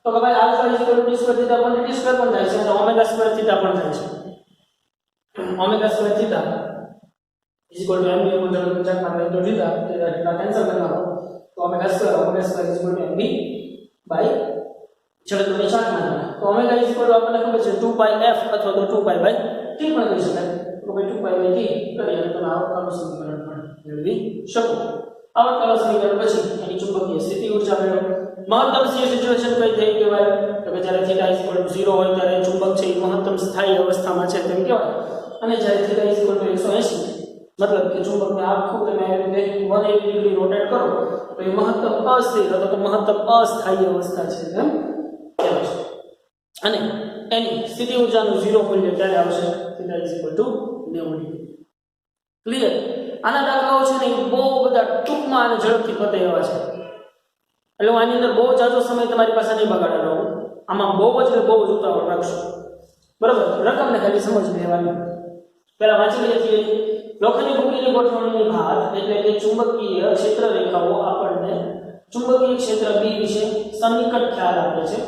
Speaker 1: तो કે ભાઈ alpha is equal to d square theta upon dt square પણ થાય છે અને ઓમેગા સ્ક્વેર થીટા પણ થાય છે omega square theta is equal to mb upon जड़त्वની ચાપ માત્રા તો थीटा थीटा कैंसिल करना हो तो omega square is equal to mb by जड़त्वની ચાપ માત્રા तो ओमेगा इज इक्वल टू આપણને ખબર છે 2 પાઈ f અથવા તો 2 પાઈ બાય t પણ કહી શકાય तो भाई 2 पाई बाय t કરીએ તો આવર્તન સમીકરણ પણ મેળવી શકો આવર્તન સમીકરણ પછી એની ચુંબકીય સ્થિતિ ઊર્જા મેળવો મહત્તમ સ્થિર સિચ્યુએશન કઈ થઈ કહેવાય તો કે જ્યારે થીટા ઇઝ ઇક્વલ ટુ 0 હોય ત્યારે ચુંબક છે એ મહત્તમ સ્થાયી અવસ્થામાં છે તેમ કહેવાય અને જ્યારે થીટા ઇઝ ઇક્વલ ટુ 180 मतलब કે ચુંબકને આખું તમે આવી રીતે 180 ડિગ્રી રોટેટ કરો તો એ મહત્તમ અસ્થિર અથવા તો મહત્તમ અસ્થાયી અવસ્થા છે તેમ કહેવાય છે અને એની સ્થિતિ ઊર્જાનું 0 મૂલ્ય ક્યારે આવશે theta is equal two 90 degree clear આના દાખલાઓ છે ને બહુ બધા ટૂંકમાં અને ઝડપથી પતાવી એવા છે એટલે હું આની અંદર બહુ જાજો સમય તમારી પાસે નહીં બગાડવાનો આમાં બહુ જ ઉતાવળ રાખશો બરાબર રકમને ખાલી સમજ લેવાની પહેલા વાંચી લઈએ છીએ લોખંડની ભૂકીની ગોઠવણીની ભાત એટલે કે ચુંબકીય ક્ષેત્ર રેખાઓ આપણને ચુંબકીય ક્ષેત્ર B વિશે સન્નિકટ ખ્યાલ આપે છે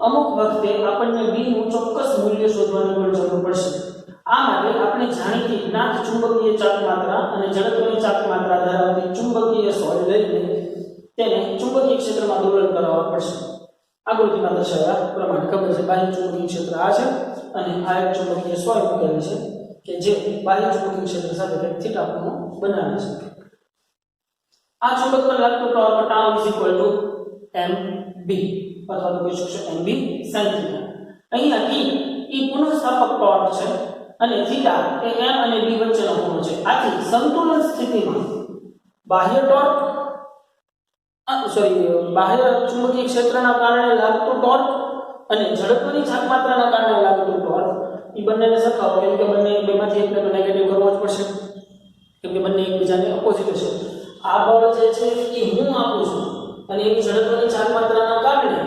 Speaker 1: અમુક વખતે આપણને B નું ચોક્કસ મૂલ્ય શોધવાની પણ જરૂર પડશે આ માટે આપણે જાણીતી જ્ઞાત ચુંબકીય ચાપ માત્રા અને જડત્વની ચાપ માત્રા ધરાવતી ચુંબકીય સોય લઈને તેને ચુંબકીય ક્ષેત્રમાં દોલન કરાવવા પડશે આકૃતિમાં દર્શાવ્યા પ્રમાણે ખબર છે બાહ્ય ચુંબકીય ક્ષેત્ર આ છે અને આ એક ચુંબકીય સોય મૂકેલી છે કે જે બાહ્ય ચુંબકીય ક્ષેત્ર સાથે થીટા કોણ બનાવે છે આ ચુંબક પર લાગતું ટોર્ક tau mb અથવા તો કહી શકશો mb sin થીટા અહીંયા e પુનઃસ્થાપક ટોર્ક છે અને થીટા એ m અને b વચ્ચેનો કોણ છે આથી સંતુલન સ્થિતિમાં બાહ્ય ટોર્ક બાહ્ય ચુંબકીય ક્ષેત્રના કારણે લાગતું ટોર્ક અને જડત્વની ચાપ માત્રાના કારણે લાગતું ટોર્ક એ બંનેને સરખાવો કેમ કે બંને બેમાંથી એકને તો નેગેટિવ કરવો જ પડશે કેમ કે બંને એકબીજાને ઓપોઝિટ છે આ બળ જે છે એ હું આપું છું અને એની જડત્વની ચાપ માત્રાના કારણે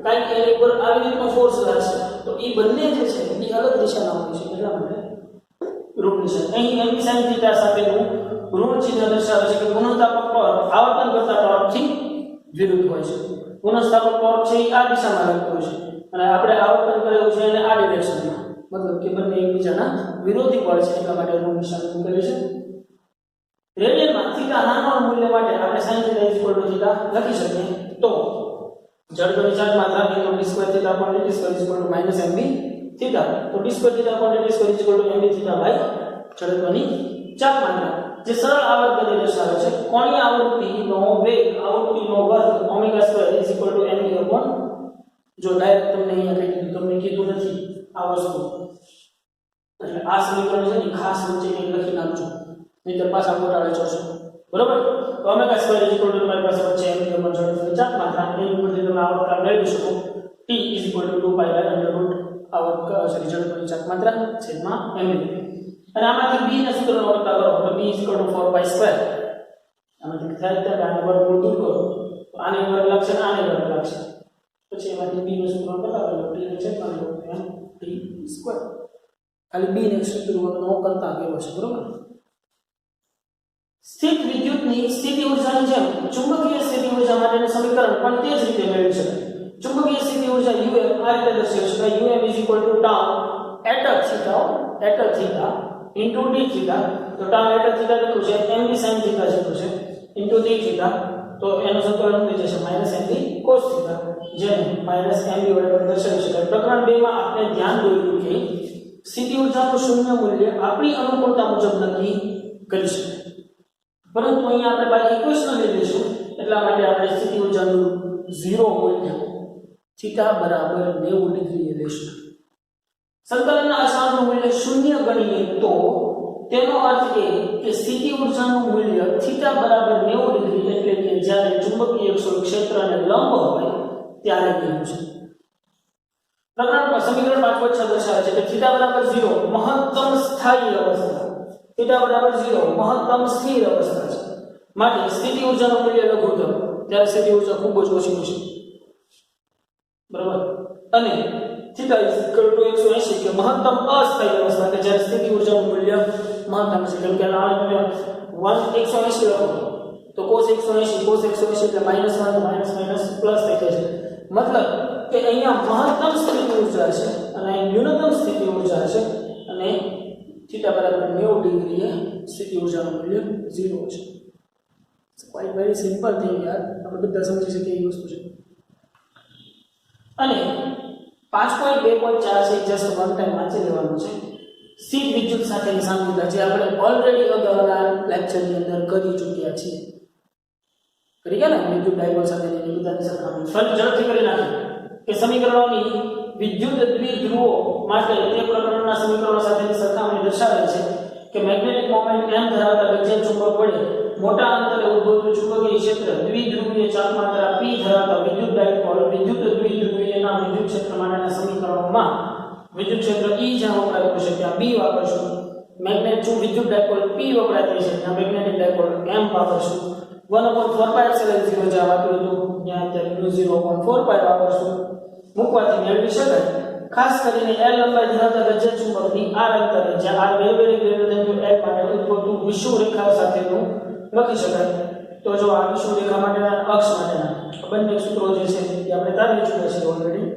Speaker 1: કાંઈક એની ઉપર આવી રીતનો ફોર્સ લાગશે તો એ બંને જે છે એ અલગ દિશાના હોય છે એટલા માટે ઋણ દિશા અહીં m sin થીટા સાથેનું ઋણ ચિહ્ન દર્શાવે છે કે પુનઃસ્થાપક ટોર્ક આવર્તન કરતા ટોર્કથી વિરુદ્ધ હોય છે પુનઃસ્થાપક ટોર્ક છે એ આ દિશામાં લાગતો હોય છે અને આપણે આવર્તન કરેલું છે એને આ ડિરેક્શનમાં મતલબ કે બંને એકબીજાના વિરોધી બળ છે એટલા માટે ઋણ નિશાન મૂકેલું છે રેડિયનમાં થીટા નાના મૂલ્ય માટે આપણે sin θ થીટા લખી શકીએ તો જડત્વની ચાપ માત્રા d square theta upon dt square = -mb theta તો d square theta upon dt square = mb theta by જડત્વની ચાપ માત્રા જે સરળ આવર્ત ગતિ દર્શાવે છે કોણીય આવૃત્તિનો વેગ આવૃત્તિનો વર્ગ ઓમેગા સ્ક્વેર = mb upon જો ડાયરેક્ટ તમને અહીંયા તમને કીધું નથી આ વસ્તુ એટલે આ સમીકરણ છે ને ખાસ વચ્ચે કંઈક લખી નાખજો નહીંતર પાછા ગોટાળે ચડશો બરોબર તો ઓમેગા સ્ક્વેર = તમારી પાસે વચ્ચે mb upon જડત્વની ચાપ માત્રા એની ઉપરથી તમે આવર્ત મેળવી શકો t = 2 પાઈ બાય √ આવર્ત જડત્વની ચાપ માત્રા છેદમાં mb અને આમાંથી b ના સૂત્રનો વર્તા કરો તો b = 4 પાઈ સ્ક્વેર આમાંથી થાય તો આને વર્ગમૂળ દૂર કરો તો આને વર્ગ લાગશે અને આને વર્ગ લાગશે પછી એમાંથી b નું સૂત્ર કરતા કરો t ને છેદમાં t સ્ક્વેર ખાલી b ને સૂત્રનો કરતા કેવો છે બરોબર સ્થિત વિદ્યુતની સ્થિતિ ઊર્જાની જેમ ચુંબકીય સ્થિતિ ઊર્જા માટેનું સમીકરણ પણ તે જ રીતે મેળવી શકાય ચુંબકીય સ્થિતિ ઊર્જા um આ રીતે દર્શાવી શકાય um = tau at theta into d theta તો tau at theta લખ્યું છે mb sin theta જેટલું છે into d theta તો એનું સંકલન થઈ જશે -mb cos theta જેને -mb વડે દર્શાવી શકાય પ્રકરણ 2 માં આપણે ધ્યાન દોર્યું કે સ્થિતિ ઊર્જાનું શૂન્ય મૂલ્ય આપણી અનુકૂળતા મુજબ નક્કી કરી શકાય પરંતુ અહીંયા આપણે બાય ઇક્વેશન લઈ લઈશું એટલા માટે આપણે સ્થિતિ ઊર્જાનું 0 મૂલ્ય થીટા બરાબર 90 ડિગ્રી લેશું સંકલનના અચળાંકનું મૂલ્ય શૂન્ય ગણીએ તો તેનો અર્થ એ કે સ્થિતિ ઊર્જાનું મૂલ્ય થીટા બરાબર 90 ડિગ્રી એટલે કે જ્યારે ચુંબકીય ક્ષેત્રને લંબ હોય ત્યારે કહેવું છે પ્રકરણમાં સમીકરણ 5.6 દર્શાવે છે કે થીટા બરાબર 0 મહત્તમ સ્થાયી અવસ્થા થીટા બરાબર 0 મહત્તમ સ્થિર અવસ્થા છે માટે સ્થિતિ ઊર્જાનું મૂલ્ય લઘુત્તમ ત્યારે સ્થિતિ ઊર્જા ખૂબ જ ઓછી હશે બરાબર અને થીટા ઇઝ ઇક્વલ ટુ 180 કે મહત્તમ અસ્થાયી અવસ્થા કે જ્યારે સ્થિતિ ઊર્જાનું મૂલ્ય મહત્તમ છે કેમ કે આ 180 લખો તો cos 180 એટલે -1 તો માઈનસ પ્લસ થઈ જશે મતલબ કે અહીંયા મહત્તમ સ્થિતિ ઊર્જા છે અને અહીં ન્યૂનતમ સ્થિતિ ઊર્જા છે અને થીટા બરાબર 90 ડિગ્રીએ સ્થિતિ ઊર્જાનું મૂલ્ય 0 છે ક્વાઇટ વેરી સિમ્પલ થિંગ યાર આપણે બધા સમજી શકીએ એ વસ્તુ છે અને 5.2.4 છે જસ્ટ વન ટાઈમ વાંચી લેવાનું છે સ્થિર વિદ્યુત સાથેની સામ્યતા જે આપણે ઓલરેડી અગાઉના લેક્ચરની અંદર કરી ચૂક્યા છીએ કરી ગયા ને વિદ્યુત ડાયપોલ સાથેની બધાની સરખામણી ફરી ઝડપથી કરી નાખીએ કે સમીકરણોની વિદ્યુત દ્વિધ્રુવો માટે તે પ્રકરણના સમીકરણો સાથેની સરખામણી દર્શાવે છે કે મેગ્નેટિક મોમેન્ટ m ધરાવતા વિદ્યુત ચુંબક વડે મોટા અંતરે ઉદ્ભવતું ચુંબકીય ક્ષેત્ર દ્વિધ્રુવીય ચાપમાત્રા p ધરાવતા વિદ્યુત ડાયપોલ વિદ્યુત દ્વિધ્રુવીયના વિદ્યુત ક્ષેત્ર માટેના સમીકરણોમાં વિદ્યુત ક્ષેત્ર E જ્યાં વપરાતું છે ત્યાં B વાપરશું મેગ્નેટ જો વિદ્યુત ડાયપોલ P વપરાતી છે ત્યાં મેગ્નેટિક ડાયપોલ M વાપરશું 1/4π0 જ્યાં વાપર્યું હતું ત્યાં અત્યારે 0/4π વાપરશું મૂકવાથી મેળવી શકાય ખાસ કરીને L લંબાઈ ધરાવતા ગજ્જર ચુંબકની r અંતરે જ્યાં r very greater than L માટે ઉદ્ભવતું વિષુવરેખા સાથેનું લખી શકાય તો જો આ વિષુવરેખા માટેના અક્ષ માટેના બંને સૂત્રો જે છે એ આપણે તારવી ચૂક્યા છે ઓલરેડી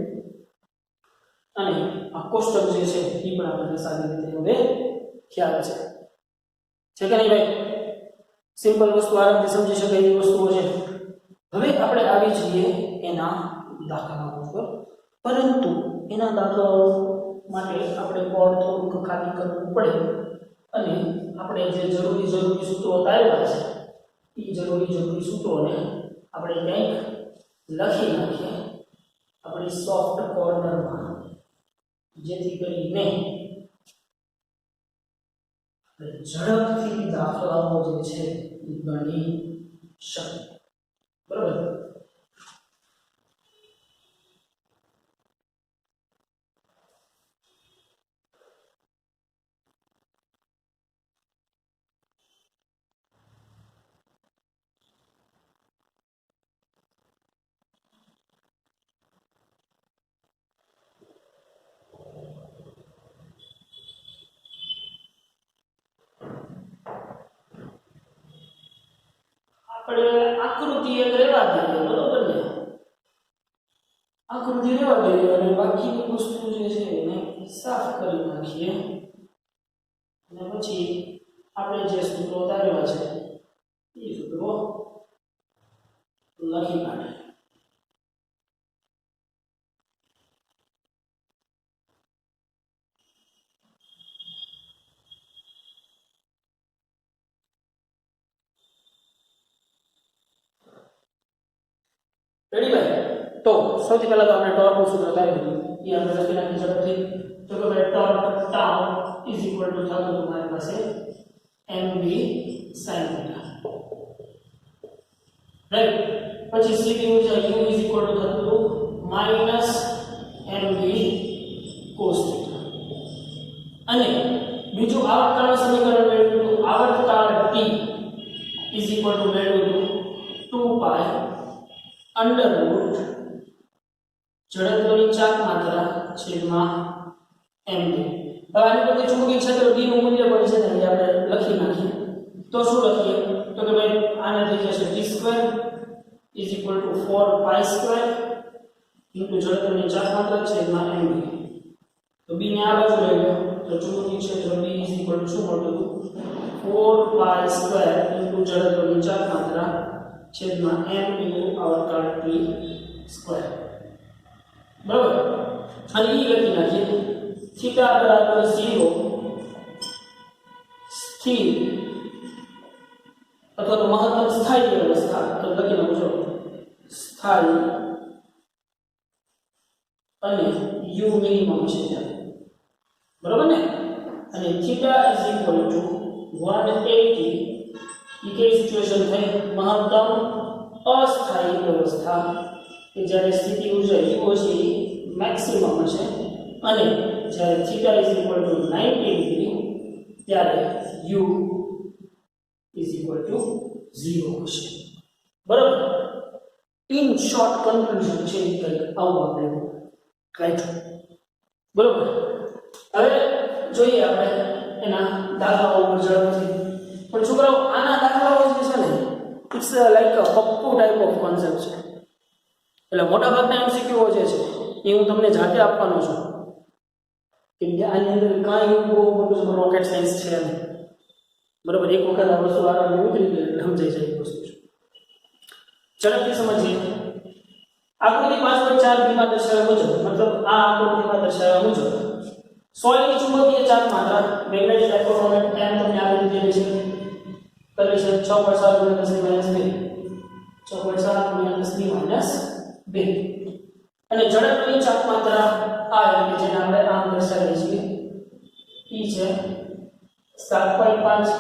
Speaker 1: અને આ કોષ્ટક જે છે એ પણ આપણને સારી રીતે હવે ખ્યાલ છે કે નહીં ભાઈ સિમ્પલ વસ્તુ આરામથી સમજી શકાય એવી વસ્તુઓ છે હવે આપણે આવી જઈએ એના દાખલાઓ પર પરંતુ એના દાખલાઓ માટે આપણે બોર્ડ થોડુંક ખાલી કરવું પડે અને આપણે જે જરૂરી સૂત્રો તાર્યા છે એ જરૂરી સૂત્રોને આપણે કંઈક લખી નાખીએ આપણી સોફ્ટ કોર્નરમાં જેથી કરીને ઝડપથી દાખલાઓ જે છે એ ગણી શકે બરાબર આપણે આકૃતિ એક રહેવા દઈએ બરોબર ને આકૃતિ રહેવા દઈએ અને બાકીની વસ્તુ જે છે એને સાફ કરી નાખીએ અને પછી આપણે જે સૂત્રો તાર્યા છે એ સૂત્રો લખી નાખીએ રેડી ભાઈ તો સૌથી પહેલા તો આપણે ટોર્કનું સૂત્ર તારી દીધું એ આપણે લખી નાખી ઝડપથી તો કે ભાઈ torque tau is equal two થતું તમારી પાસે mv sin થીટા રાઈટ પછી સ્થિતિ ઊર્જા u ઇઝ ઇક્વલ ટુ થતું માઈનસ mv cos થીટા અને બીજું આવર્તકાળનું સમીકરણ મેળવ્યું આવર્તકાળ t ઇઝ ઇક્વલ ટુ મેળવ્યું 2π અંડરરૂટ જડત્વની ચાપ માત્રા છેદમાં mv હવે આની પરથી ચુંબકીય ક્ષેત્ર d નું મૂલ્ય પણ છે ને આપણે લખી નાખીએ તો શું લખીએ તો કે ભાઈ આને થઈ જશે d square is equal to 4π square into જડત્વની ચાપ માત્રા છેદમાં mv તો b ને આ બાજુ લઈ લો તો ચુંબકીય ક્ષેત્ર b ઇઝ ઇક્વલ ટુ શું મળતું 4π સ્ક્વેર ઇન્ટુ જડત્વની ચાપ માત્રા છેદમાં m ઇન્ટુ આવર્તકાળ t સ્ક્વેર બરાબર અને એ લખી નાખીએ થીટા બરાબર 0 સ્થિર અથવા તો મહત્તમ સ્થાયી અવસ્થા તો લખી નાખજો સ્થાયી અને u મિનિમમ છે ત્યારે બરાબર ને અને થીટા ઇઝ ઇક્વલ ટુ 180 એ કઈ સિચ્યુએશન થઈ મહત્તમ અસ્થાયી અવસ્થા કે જ્યારે સ્થિતિ ઊર્જા E ઓછી મેક્સિમમ છે અને જ્યારે theta is equal two 90 degree ત્યારે u ઇઝ ઇક્વલ ટુ 0 હશે બરાબર ઇન શોર્ટ કન્ક્લુઝન છે કંઈક આવું આપણે કાઢ્યું બરોબર. હવે જોઈએ આપણે એના દાખલાઓ ઉપર ઝડપથી. પણ છોકરાઓ આના દાખલાઓ જે છે ને it's like a Pappu type of concept છે. એટલે મોટા ભાગના એમસીક્યુ જે છે એ હું તમને જાતે આપવાનો છું, કેમ કે આની અંદર કાંઈ એવું બહુ મોટું રોકેટ સાયન્સ છે નહીં. બરોબર, એક વખત આ વસ્તુ આરામથી ઉતરી ગઈ એટલે સમજાઈ જાય એ વસ્તુ છે. ઝડપથી સમજીએ. આકૃતિ 5.4 બીમાં દર્શાવ્યા મુજબ, મતલબ આ આકૃતિમાં દર્શાવ્યા મુજબ સોયની ચુંબકીય ચાર્જ માત્રા મેગ્નેટિક ડાયપોલ એમ તમને આવી રીતે દેશે કરે છે 6.7 × 10 - 2 6.7 × 10 - 2 અને ઝડપની ચાપ માત્રા આ એટલે જેને આપણે આમ દર્શાવીએ છીએ ઈ છે 7.5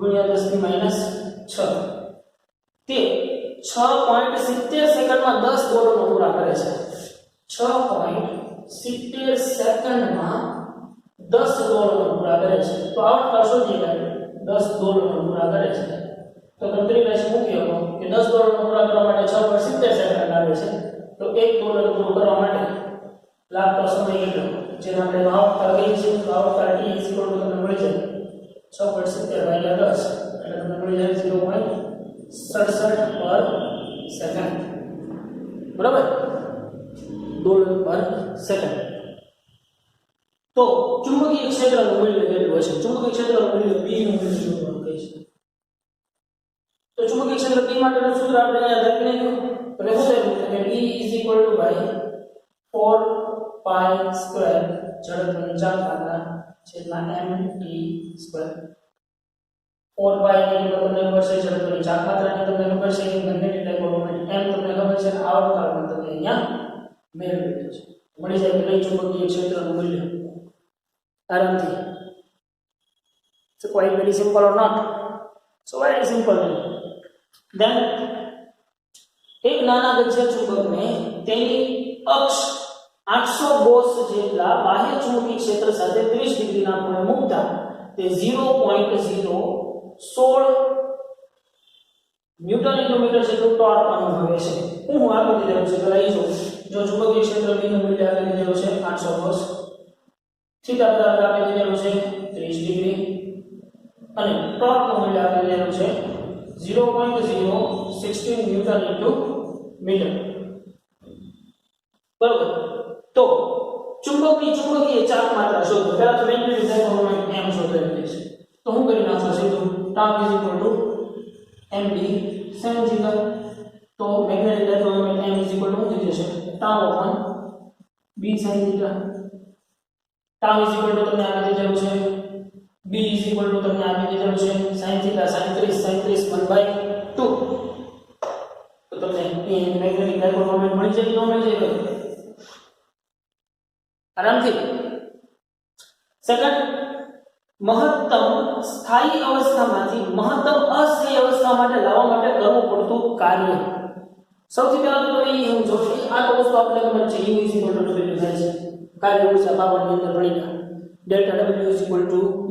Speaker 1: × 10 - 6 તે 6.70 સેકન્ડમાં 10 દોલનો પૂરા કરે છે. 6.70 સેકન્ડમાં 10 દોલનો પૂરા કરે છે. તો આવડતા શોધી કાઢો 10 દોલનો પૂરા કરે છે. તો ગણતરી કરી મૂકી શકો કે 10 દોલનો પૂરા કરવા માટે 6.70 સેકન્ડ લાગે છે. તો 1 દોલન પૂરું કરવા માટે લાગતો સમય કેટલો, જેને આપણે આવડતા કહીએ છીએ. તો આવડતા t તમને મળી જાય 6.70 / 10 એટલે તમને મળી જાય 0.67 પર સેકન્ડ. બરાબર, દોલન પર સેકન્ડ. તો ચુંબકીય ક્ષેત્રનું મૂલ્ય કેટલું હશે? ચુંબકીય ક્ષેત્રનું મૂલ્ય B નું મૂલ્ય શોધવાનું કહે છે. તો ચુંબકીય ક્ષેત્ર B માટેનું સૂત્ર આપણે અહીંયા લખી નાખ્યું. એટલે શું થયું કે B = 4π² ઝડપની ચાપ માત્રા /mt². 4π ની તમને ખબર છે, ઝડપની ચાપ માત્રાની તમને ખબર છે, મેગ્નેટિક ડાયપોલ મોમેન્ટ m તમને ખબર છે, આવર્તકાળ તમને અહીંયા મેળવી દે છે. મળી જાય કે નહીં ચુંબકીય ક્ષેત્રનું મૂલ્ય આરામથી. So quite very simple or not? So very simple. Then એક નાના ગજ્જર ચુંબકને તેની અક્ષ 800 ગોસ જેટલા બાહ્ય ચુંબકીય ક્ષેત્ર સાથે 30 ડિગ્રીના ખૂણે મૂકતા તે 0.016 ન્યૂટન / મીટર જેટલું ટોર્ક અનુભવે છે. હું આપી દીધેલું છે પેલા એ જો ચુંબકીય ક્ષેત્ર B નું મૂલ્ય આપી દીધેલું છે 800 ગોસ, થીટા બરાબર આપી દીધેલું છે 30 ડિગ્રી અને ટોર્ક નું મૂલ્ય આપી દીધેલું છે 0.016 ન્યૂટન / મીટર. બરોબર. તો ચુંબકીય ચાપ માત્રા શોધો. પહેલા તો મેગ્નેટિક ડાયપોલ મોમેન્ટ m શોધવાની છે. તો હું કરી નાખું સીધું τ = mb sin θ. તો મેગ્નેટિક ડાયપોલ મોમેન્ટ m = શું થઈ જશે? τ / b sin θ. τ તમને આપી દીધેલું છે, b તમને આપી દીધેલું છે sin θ sin 30 1/2. તો તમને મેગ્નેટિક ડાયપોલ મોમેન્ટ મળી જાય તો મળી જાય આરામથી. સેકન્ડ, મહત્તમ સ્થાયી અવસ્થામાંથી મહત્તમ અસ્થાયી અવસ્થા માટે લાવવા માટે કરવું પડતું કાર્ય. સૌથી પહેલા તો તમે એવું જો આ તો વસ્તુ આપણે ખબર છે u = w થાય છે. કાર્ય ઊર્જા પાવરની અંદર ભણી ગયા. ડેલ્ટા w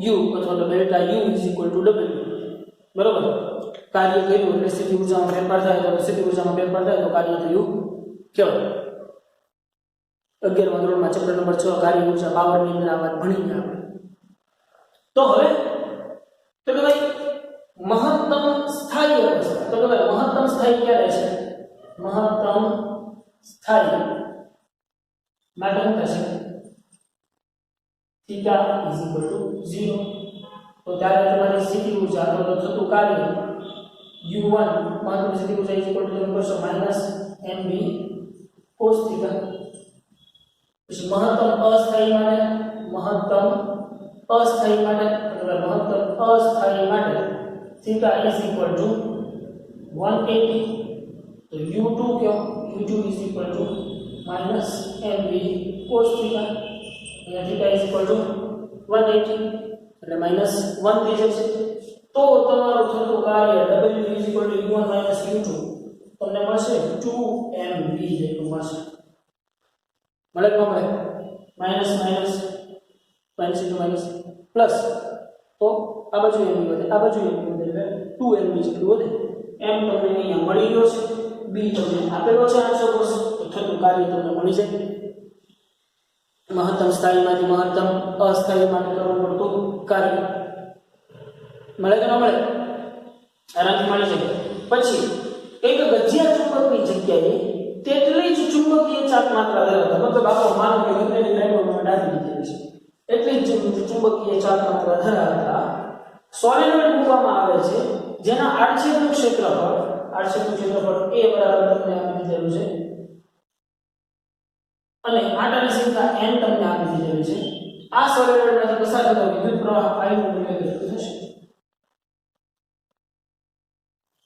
Speaker 1: = u અથવા તો ડેલ્ટા u = w. બરોબર. કાર્ય કર્યું એટલે સ્થિતિ ઊર્જામાં ફેરફાર થાય, તો સ્થિતિ ઊર્જામાં ફેરફાર થાય તો કાર્ય થયું કેવું? 11મા ધોરણમાં ચેપ્ટર નંબર 6 કાર્ય ઊર્જા પાવરની અંદર આ વાત ભણી ગયા આપણે. તો હવે તો કે ભાઈ મહત્તમ સ્થાયી અવસ્થા, તો કે ભાઈ મહત્તમ સ્થાયી ક્યારે છે? મહત્તમ સ્થાયી માટે શું થશે? θ = 0. તો ત્યારે તમારી સ્થિતિ ઊર્જા અથવા તો થતું કાર્ય u1 મહત્તમ સ્થિતિ ઊર્જા = તમે કરશો -mv cos θ. પછી મહત્તમ અસ્થાયી માટે θ = 180. તો u2 કયો? u2 = -mv cos θ. અહીંયા θ = 180 એટલે -1 થઈ જશે. તો તમારું થતું કાર્ય w = u1 - u2 તમને મળશે 2mv જેટલું મળશે. મળે કે મળે? Minus plus. તો આ બાજુ mv વધે, આ બાજુ mv વધે એટલે 2mv જેટલું વધે. m તમને અહીંયા મળી ગયો છે, b તમને આપેલો છે 800 કોષ, તો થતું કાર્ય તમને મળી જાય. મહત્તમ સ્થાયીમાંથી મહત્તમ અસ્થાયી માટે કરવું પડતું કાર્ય મળે કે ન મળે? આરામથી મળી જાય. પછી એક ગજિયા ચુંબકની જગ્યાએ તેટલી જ ચુંબકીય ચાર્જ માત્રા ધરાવતા, મતલબ આપણે માનો કે મેગ્નેટિક ડાયપોલ ડાબી દીધેલી છે, એટલી જ ચુંબકીય ચાર્જ માત્રા ધરાવતા સોલેનોઇડ મૂકવામાં આવે છે, જેના આડછેદનું ક્ષેત્રફળ A બરાબર તમને આપી દીધેલું છે અને આંટાની સંખ્યા n તમને આપી દીધેલી છે. આ સોલેનોઇડમાંથી પસાર થતો વિદ્યુત પ્રવાહ I નું મૂલ્ય કેટલું થશે?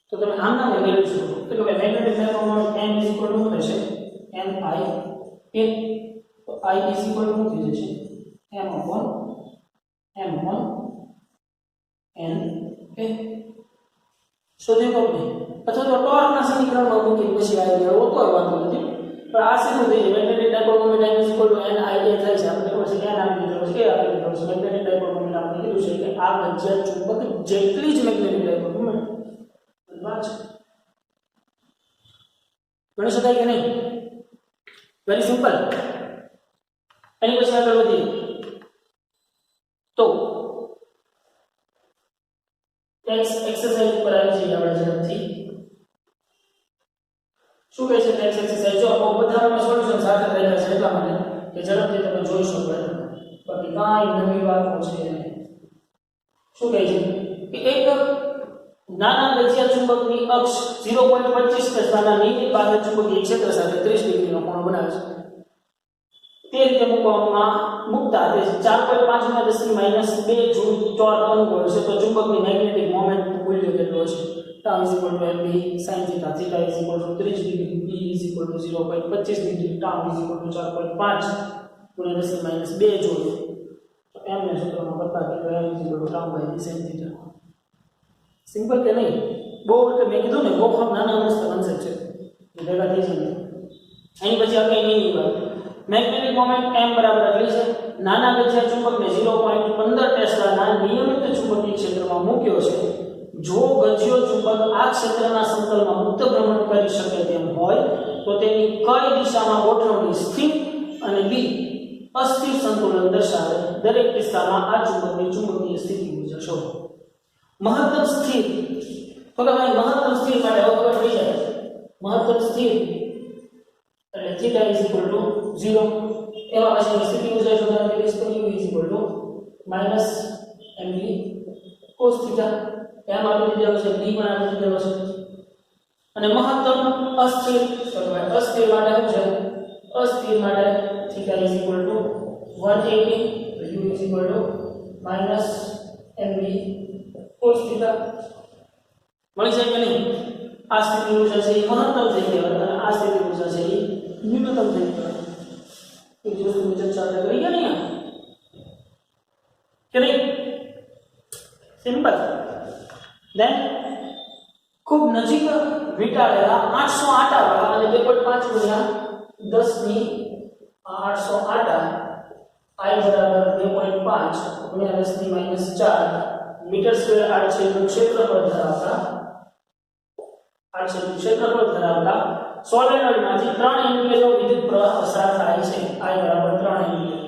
Speaker 1: તો તમે આમના મેળવી શકો તો કે મેગ્નેટિક ડાયપોલ મોમેન્ટ n = શું થશે? n I a. તો I = શું થઈ જશે? m/n a. શોધી લો ને, અથવા તો ટોર્કના સમીકરણમાં મૂકી પછી આવી ગયો તો વાંધો નથી, પણ આ સીધું થઈ જાય. Magnetic dipole moment m = n I a થાય છે. આપણે ખબર છે n આપી દીધો છે, a આપી દીધો છે. મેગ્નેટિક ડાયપોલ મોમેન્ટ આપણે કીધું છે કે આ ગજિયા ચુંબક જેટલી જ મેગ્નેટિક ડાયપોલ મોમેન્ટ બરાબર છે. ગણી શકાય કે નહીં? Very simple. એની પછી આગળ વધીએ તો એક્સરસાઇઝ ઉપર આવી જઈએ આપણે ઝડપથી. શું કહે છે નેક્સ્ટ એક્સરસાઇઝ? જો બધામાં સોલ્યુશન સાથે રહેલા છે એટલા માટે કે ઝડપથી તમે જોઈ શકો, બાકી કાંઈ નવી વાતો છે નહીં. શું કહે છે કે એક નાના ગજિયા ચુંબકની અક્ષ 0.25 ટેસ્લાના નિયમિત બાહ્ય ચુંબકીય ક્ષેત્ર સાથે 30 ડિગ્રીનો કોણ બનાવે છે. તે રીતે મૂકતા તે 4.5 × 10 - 2 જૂલ અનુભવે છે. તો ચુંબકની મેગ્નેટિક મોમેન્ટ મૂલ્ય કેટલું હશે? τ = mb sin θ, θ = 30 degree, b = 0.25 degree, τ = 4.5 × 10 - 2 joule. તો m ને સૂત્રમાં બદલાવી તો m = τ/d sin θ. સિમ્પલ કે નહીં? બહુ એટલે મેં કીધું ને બહુ નાના મસ્ત કન્સેપ્ટ છે, ભેગા થઈ જશે. એની પછી આપણે એની વાત મેગ્નેટિક મોમેન્ટ m બરાબર એટલી છે. નાના ગજિયા ચુંબકને 0.15 ટેસ્લાના નિયમિત ચુંબકીય ક્ષેત્રમાં મૂક્યો છે. જો ગજિયો ચુંબક આ ક્ષેત્રના સમતલમાં મુક્ત ભ્રમણ કરી શકે તેમ હોય તો તેની કઈ દિશામાં ગોઠવણી સ્થિર અને b અસ્થિર સંતુલન દર્શાવે. દરેક કિસ્સામાં આ ચુંબકની ચુંબકીય સ્થિતિ મુજબ શોધો. મહત્તમ સ્થિર, તો કે ભાઈ મહત્તમ સ્થિર માટે હવે ખબર પડી જાય. મહત્તમ સ્થિર એટલે θ = 0. એમાં પછી સ્થિતિ ઊર્જા શોધવાની રીત તો u = -mv cos θ. એમ આપી દીધેલો છે, b પણ આપી દીધેલો છે. અને મહત્તમ અસ્થિર, તો ભાઈ અસ્થિર માટે શું છે? અસ્થિર માટે θ = 180, તો u = -mv cos θ. મળી જાય કે નહીં? આ સ્થિતિ ઊર્જા છે એ મહત્તમ થઈ કહેવાય અને આ સ્થિતિ ઊર્જા છે એ ન્યૂનતમ થઈ કહેવાય. એ જ વસ્તુની ચર્ચા આપણે કરી ગયા ને કે નહીં? સિમ્પલ. દેન ખૂબ નજીક વીંટાળેલા 800 આટાવાળા અને 2.5 × 10 આટા I બરાબર 2.5 × 10 - 4 મીટર સ્ક્વેર આડછેદનું ક્ષેત્રફળ ધરાવતા સોલેનોઇડમાંથી 3 એમ્પિયરનો વિદ્યુત પ્રવાહ પસાર થાય છે. I બરાબર 3 એમ્પિયર.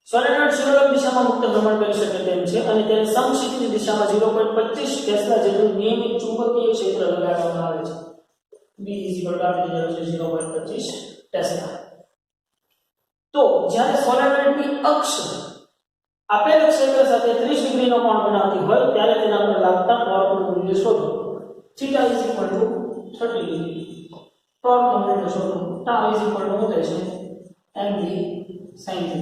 Speaker 1: સોલેનોઇડ શિરોડક દિશામાં મુક્ત ભ્રમણ કરી શકે તેમ છે અને તેને સમક્ષિતિજ દિશામાં 0.25 ટેસ્લા જેટલું નિયમિત ચુંબકીય ક્ષેત્ર લગાડવામાં આવે છે. b = 0.25 tesla. તો જ્યારે સોલેનોઇડની અક્ષ આપેલ ક્ષેત્ર સાથે 30 ડિગ્રીનો કોણ બનાવતી હોય ત્યારે તેના પર લાગતા ટોર્કનું મૂલ્ય શોધો. θ = 30 ડિગ્રી. ટોર્કનું મૂલ્ય શોધો. τ = શું થાય છે? mv sin θ.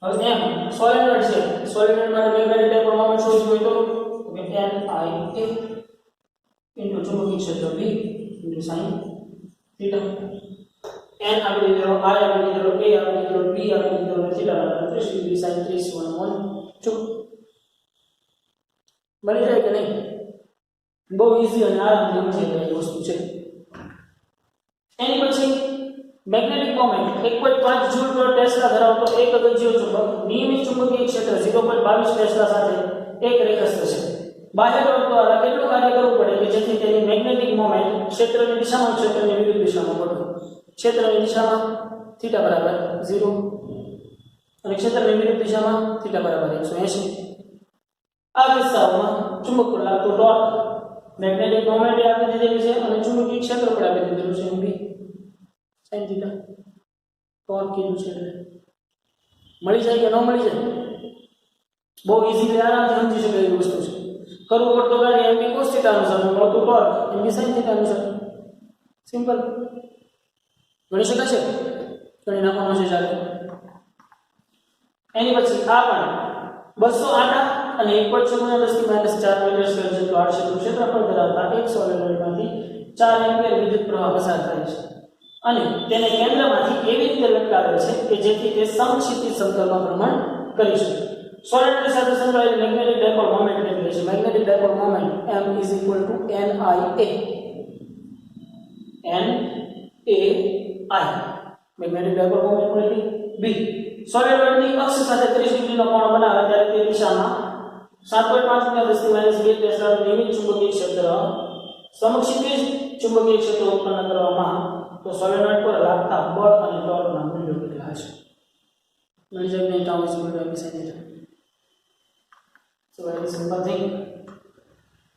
Speaker 1: હવે m સોલેનોઇડ છે, સોલેનોઇડ માટે મેગ્નેટિક ડાયપોલ મોમેન્ટ શોધવું હોય તો n I a ચુંબકીય ક્ષેત્ર b sin θ. n આપી દીધો, I આપી દીધો, a આપી દીધો, b આપી દીધો, θ બરાબર 30 ડિગ્રી sin 30 બની જાય કે નહીં? બહુ ઈઝી અને આરામથી સમજી જાય વસ્તુ છે. એની પછી મેગ્નેટિક મોમેન્ટ 1.5 જૂલ પર ટેસ્લા ધરાવતો એક ગજિયો ચુંબક નિયમિત ચુંબકીય ક્ષેત્ર 0.22 ટેસ્લા સાથે એક રેખસ્થ છે. બાહ્ય ટોર્ક દ્વારા કેટલું કાર્ય કરવું પડે કે જેથી તેની મેગ્નેટિક મોમેન્ટ ક્ષેત્રની દિશામાં ક્ષેત્રની વિરુદ્ધ દિશામાં બદલે? ક્ષેત્રની દિશામાં થીટા બરાબર 0 અને ક્ષેત્રની વિરુદ્ધ દિશામાં થીટા બરાબર 180. આ કિસ્સામાં ચુંબક પર લાગતો ટોર્ક મેગ્નેટિક મોમેન્ટ આપી દીધેલું છે અને ચુંબકીય ક્ષેત્ર પર આપી દીધેલું છે b sin થીટા ટોર્ક કીધું છે એટલે મળી જાય કે ન મળી જાય બહુ ઈઝીલી આરામથી સમજી શકાય એવી વસ્તુ છે. કરવું પડતો કાર્ય mb cos θ અનુસાર મળતું ટોર્ક mb sin θ અનુસાર સિમ્પલ ગણી શકાશે ગણી નાખવાનો છે ચાલો. એની પછી આ પણ 200 આટા અને 1.6 × 10⁻⁴ મીટર સ્ક્વેર જેટલું આડછેદનું ક્ષેત્રફળ ધરાવતા એક સોલેનોઇડમાંથી 4 એમ્પિયર વિદ્યુત પ્રવાહ પસાર થાય છે અને તેને કેન્દ્રમાંથી એવી રીતે લટકાવે છે કે જેથી તે સમક્ષિતિજ સમતલમાં ભ્રમણ કરી શકે. સોલેનોઇડ સાથે સંકળાયેલ મેગ્નેટિક ડાયપોલ મોમેન્ટ એટલે છે magnetic dipole moment m NAI magnetic dipole moment એટલે b. સોલેનોઇડની અક્ષ સાથે 30 ડિગ્રીનો કોણ બનાવે ત્યારે તે દિશામાં 7.5 × 10⁻² ટેસ્લાનું નિયમિત ચુંબકીય ક્ષેત્ર સમક્ષિતિજ ચુંબકીય ક્ષેત્ર ઉત્પન્ન કરવામાં તો સોલેનોઇડ પર લાગતા બળ અને ટોર્કના મૂલ્યો કેટલા હશે મળી જાય ને town simple so very simple thing.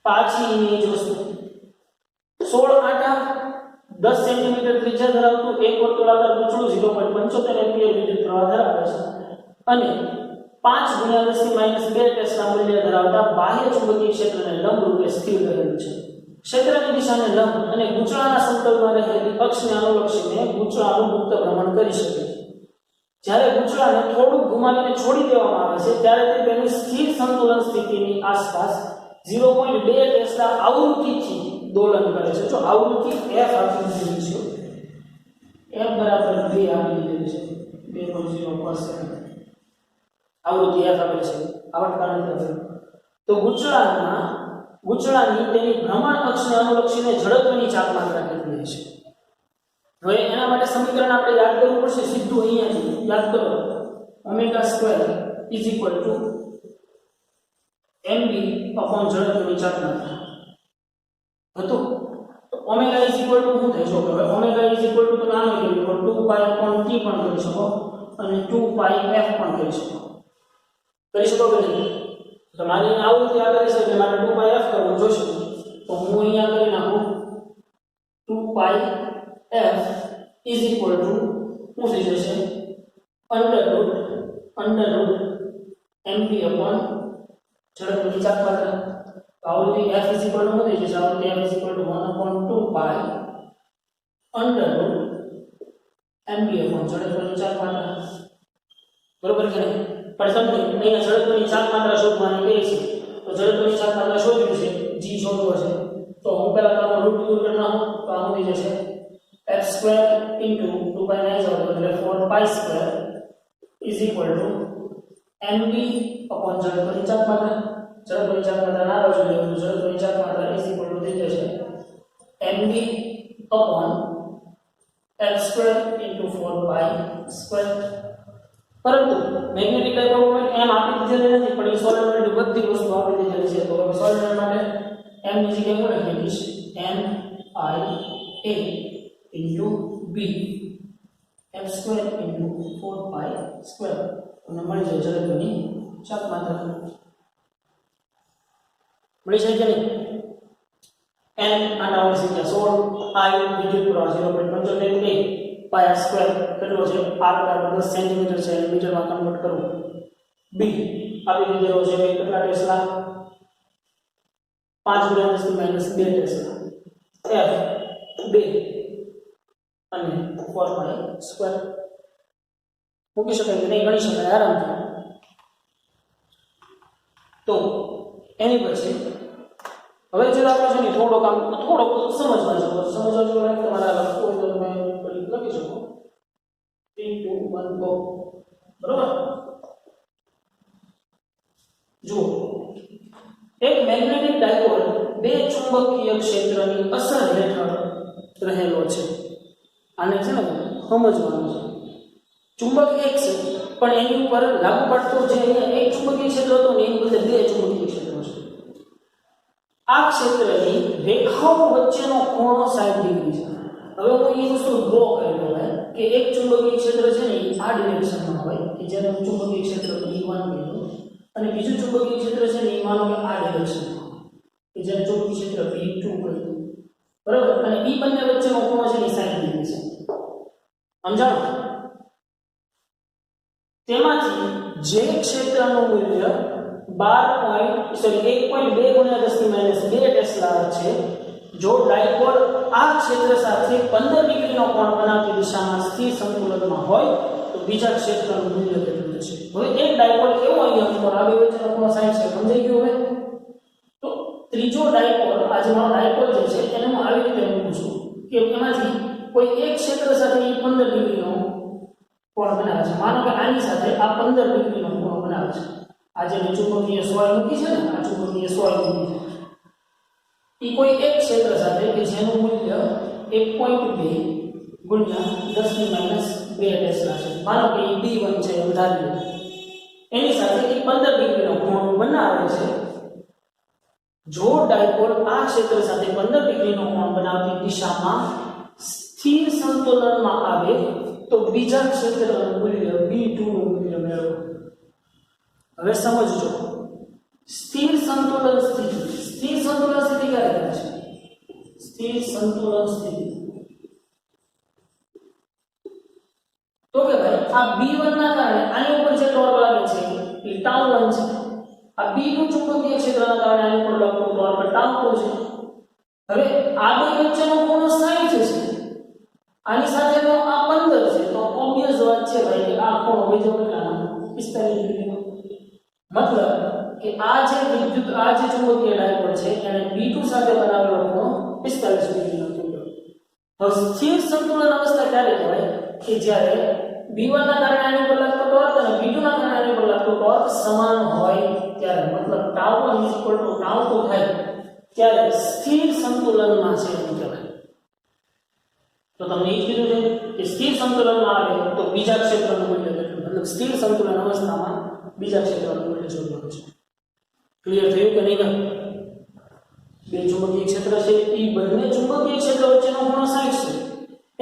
Speaker 1: પાછી ઇમેજ વસ્તુ 16 આટા 10 સેન્ટીમીટર ત્રિજ્યા ધરાવતું એક વર્તુળાકાર પૂંછડું 0.75 એમ્પિયર વિદ્યુત પ્રવાહ ધરાવે છે અને 5 × 10⁻² ટેસ્લા મૂલ્ય ધરાવતા બાહ્ય ચુંબકીય ક્ષેત્રને લંબ રૂપે સ્થિર રહેલું છે. ક્ષેત્રની દિશાને લંબ અને ગૂંચળાના સમતલમાં રહેલી અક્ષને અનુલક્ષીને ગૂંચળાનું મુક્ત ભ્રમણ કરી શકે છે. જ્યારે ગૂંચળાને થોડું ઘુમાવીને છોડી દેવામાં આવે છે ત્યારે તે તેની સ્થિર સંતુલન સ્થિતિની આસપાસ 0.2 ટેસ્લા આવૃત્તિથી દોલન કરે છે. જો આવૃત્તિ f આપી દીધી છે f બરાબર 2 આપી દીધી છે 2.0 આવૃત્તિ f આપેલ છે આવર્તકાળ નથી. તો ગૂંચળાની તેની ભ્રમણ અક્ષને અનુલક્ષીને ઝડપની ચાલમાત્રા કેટલી હશે. હવે એના માટે સમીકરણ આપણે યાદ કરવું પડશે સીધું અહીંયાથી યાદ કરો ω² mb ઝડપની ચાલમાત્રા હતું. તો ω શું થાય જો હવે ω તમે આનો કર્યું 2π/t પણ કરી શકો અને 2πf પણ કરી શકો કે નહીં. તમારી આવૃત્તિ આપેલી છે એટલે મારે 2πf કરવું જોશે તો હું અહીંયા કરી નાખું 2πf શું થઈ જશે √mb ઝડપની ચાલમાત્રા. આવૃત્તિ f શું થઈ જશે આવૃત્તિ f 1/2π √mb ઝડપની ચાલમાત્રા બરોબર કે નહીં. પણ સમજો અહીંયા ઝડપની ચાલમાત્રા શોધવાની કહે છે તો ઝડપની ચાલમાત્રા શોધવી છે g શોધવો છે તો હું પહેલા તો રૂટ દૂર કરી નાખું તો આ થઈ જશે f² * 2π નહીં જાવ એટલે 4π² mb ઝડપની ચાલમાત્રા. ઝડપની ચાલમાત્રા ના બાજુ લેવું ઝડપની ચાલમાત્રા થઈ જશે mb f² * 4π². પરંતુ મેગ્નેટિક ડાયપોલ મોમેન્ટ m આપી દીધેલી નથી પણ એ સોલેનોઇડ બધી વસ્તુ આપી દીધેલી છે. તો હવે સોલેનોઇડ માટે m ની જગ્યાએ શું લખીશ NIA * b f² * 4π² તમને મળી જાય ઝડપની ચાલમાત્રા મળી જાય કે નહીં. n આના સંખ્યા 16 i વિદ્યુત પ્રવાહ 0.75 πr² કેટલો છે r બરાબર 10 સેન્ટીમીટર છે એટલે મીટરમાં કન્વર્ટ કરવું. b આપી દીધેલો છે કેટલા ટેસ્લા 5 × 10⁻² ટેસ્લા f 2 અને 4π² મૂકી શકાય કે નહીં ગણી શકાય આરામથી. તો એની પછી હવે જે આપણે છે ને થોડોક સમજવા જેવો તમારા લખવું હોય તો તમે લખી શકો 3 2 1 ગો. બરોબર. જુઓ એક મેગ્નેટિક ડાયપોલ બે ચુંબકીય ક્ષેત્રની અસર હેઠળ રહેલો છે. આને છે ને સમજવાનું છે. ચુંબક એક છે પણ એની ઉપર લાગુ પડતો જે અહીંયા એક ચુંબકીય ક્ષેત્ર હતો ને એની બદલે બે ચુંબકીય ક્ષેત્રો છે. આ ક્ષેત્રની રેખાઓ વચ્ચેનો ખૂણો 60 ડિગ્રી છે. હવે હું એ વસ્તુ ડ્રો કરી દઉં કે એક ચુંબકીય ક્ષેત્ર છે ને એ આ ડિરેક્શનમાં હોય કે જેને હું ચુંબકીય ક્ષેત્ર E1 કહીશું અને બીજું ચુંબકીય ક્ષેત્ર છે ને એ માનો કે આ ડિરેક્શનમાં હોય કે જેને ચુંબકીય ક્ષેત્ર B2 કહીશું, બરાબર? અને એ બંને વચ્ચેનો ખૂણો છે ને 60 ડિગ્રી છે. સમજાણો? તેમાંથી જે ક્ષેત્રનું મૂલ્ય 1.2 × 10⁻² ટેસ્લા છે, જો ડાયપોલ આ ક્ષેત્ર સાથે 15 ડિગ્રીનો કોણ બનાવતી દિશામાં સ્થિર સંતુલનમાં હોય તો બીજા ક્ષેત્રનું મૂલ્ય કેટલું થશે? હવે એક ડાયપોલ કેવો અહીંયા ખૂણો, આ બે વચ્ચેનો ખૂણો 60 છે, સમજાઈ ગયું? હવે તો ત્રીજો ડાયપોલ, આ જે મારો ડાયપોલ જે છે એને હું આવી રીતે મૂકું છું કે એમાંથી કોઈ એક ક્ષેત્ર સાથે 15 ડિગ્રીનો કોણ બનાવે છે. માનો કે આની સાથે આ 15 ડિગ્રીનો ખૂણો બનાવે છે. આ જે ચુંબકીય સોય મૂકી છે ને, આ ચુંબકીય સોય મૂકી છે એ કોઈ એક ક્ષેત્ર સાથે કે જેનું મૂલ્ય 1.2 × 10⁻² ટેસ્લા છે. માનો કે એ B1 છે એમ ધારી લો, એની સાથે એ 15 ડિગ્રીનો ખૂણો બનાવે છે. જો ડાયપોલ આ ક્ષેત્ર સાથે 15 ડિગ્રીનો કોણ બનાવતી દિશામાં સ્થિર સંતુલનમાં આવે તો બીજા ક્ષેત્રનું મૂલ્ય B2 નું મૂલ્ય મેળવો. હવે સમજજો, સ્થિર સંતુલન સ્થિતિ, સ્થિર સંતુલન સ્થિતિ ક્યારે થાય છે? સ્થિર સંતુલન સ્થિતિ તો કે ભાઈ આ B1 ના કારણે આની ઉપર જે ટોર્ક લાગે છે એ τ1 છે. આ B2 ચુંબકીય ક્ષેત્રના કારણે આની ઉપર લાગતો ટોર્ક τ2 છે. હવે આ બે વચ્ચેનો ખૂણો 60 છે, આની સાથેનો આ 15 છે, તો ઓબવિયસ વાત છે ભાઈ કે આ ખૂણો બીજો કેટલાનો 45 ડિગ્રીનો. મતલબ કે આ જે વિદ્યુત, આ જે ચુંબકીય ડાયપોલ છે એને B2 સાથે બનાવેલો ખૂણો 45 ડિગ્રીનો થયો. હવે સ્થિર સંતુલન અવસ્થા ક્યારે કહેવાય? કે જ્યારે B1 ના કારણે આની પર લાગતો ટોર્ક અને B2 ના કારણે આની પર લાગતો ટોર્ક સમાન હોય ત્યારે, મતલબ τ1 = τ2 થાય ત્યારે સ્થિર સંતુલનમાં છે એમ કહેવાય. તો તમને એ જ કીધું છે કે સ્થિર સંતુલનમાં આવે તો બીજા ક્ષેત્રનું મૂલ્ય કેટલું, મતલબ સ્થિર સંતુલન અવસ્થામાં બીજા ક્ષેત્રનું મૂલ્ય શોધવાનું છે. ક્લિયર થયું કે નહીં? બે ચુંબકીય ક્ષેત્ર છે એ બંને ચુંબકીય ક્ષેત્ર વચ્ચેનો ખૂણો 60 છે.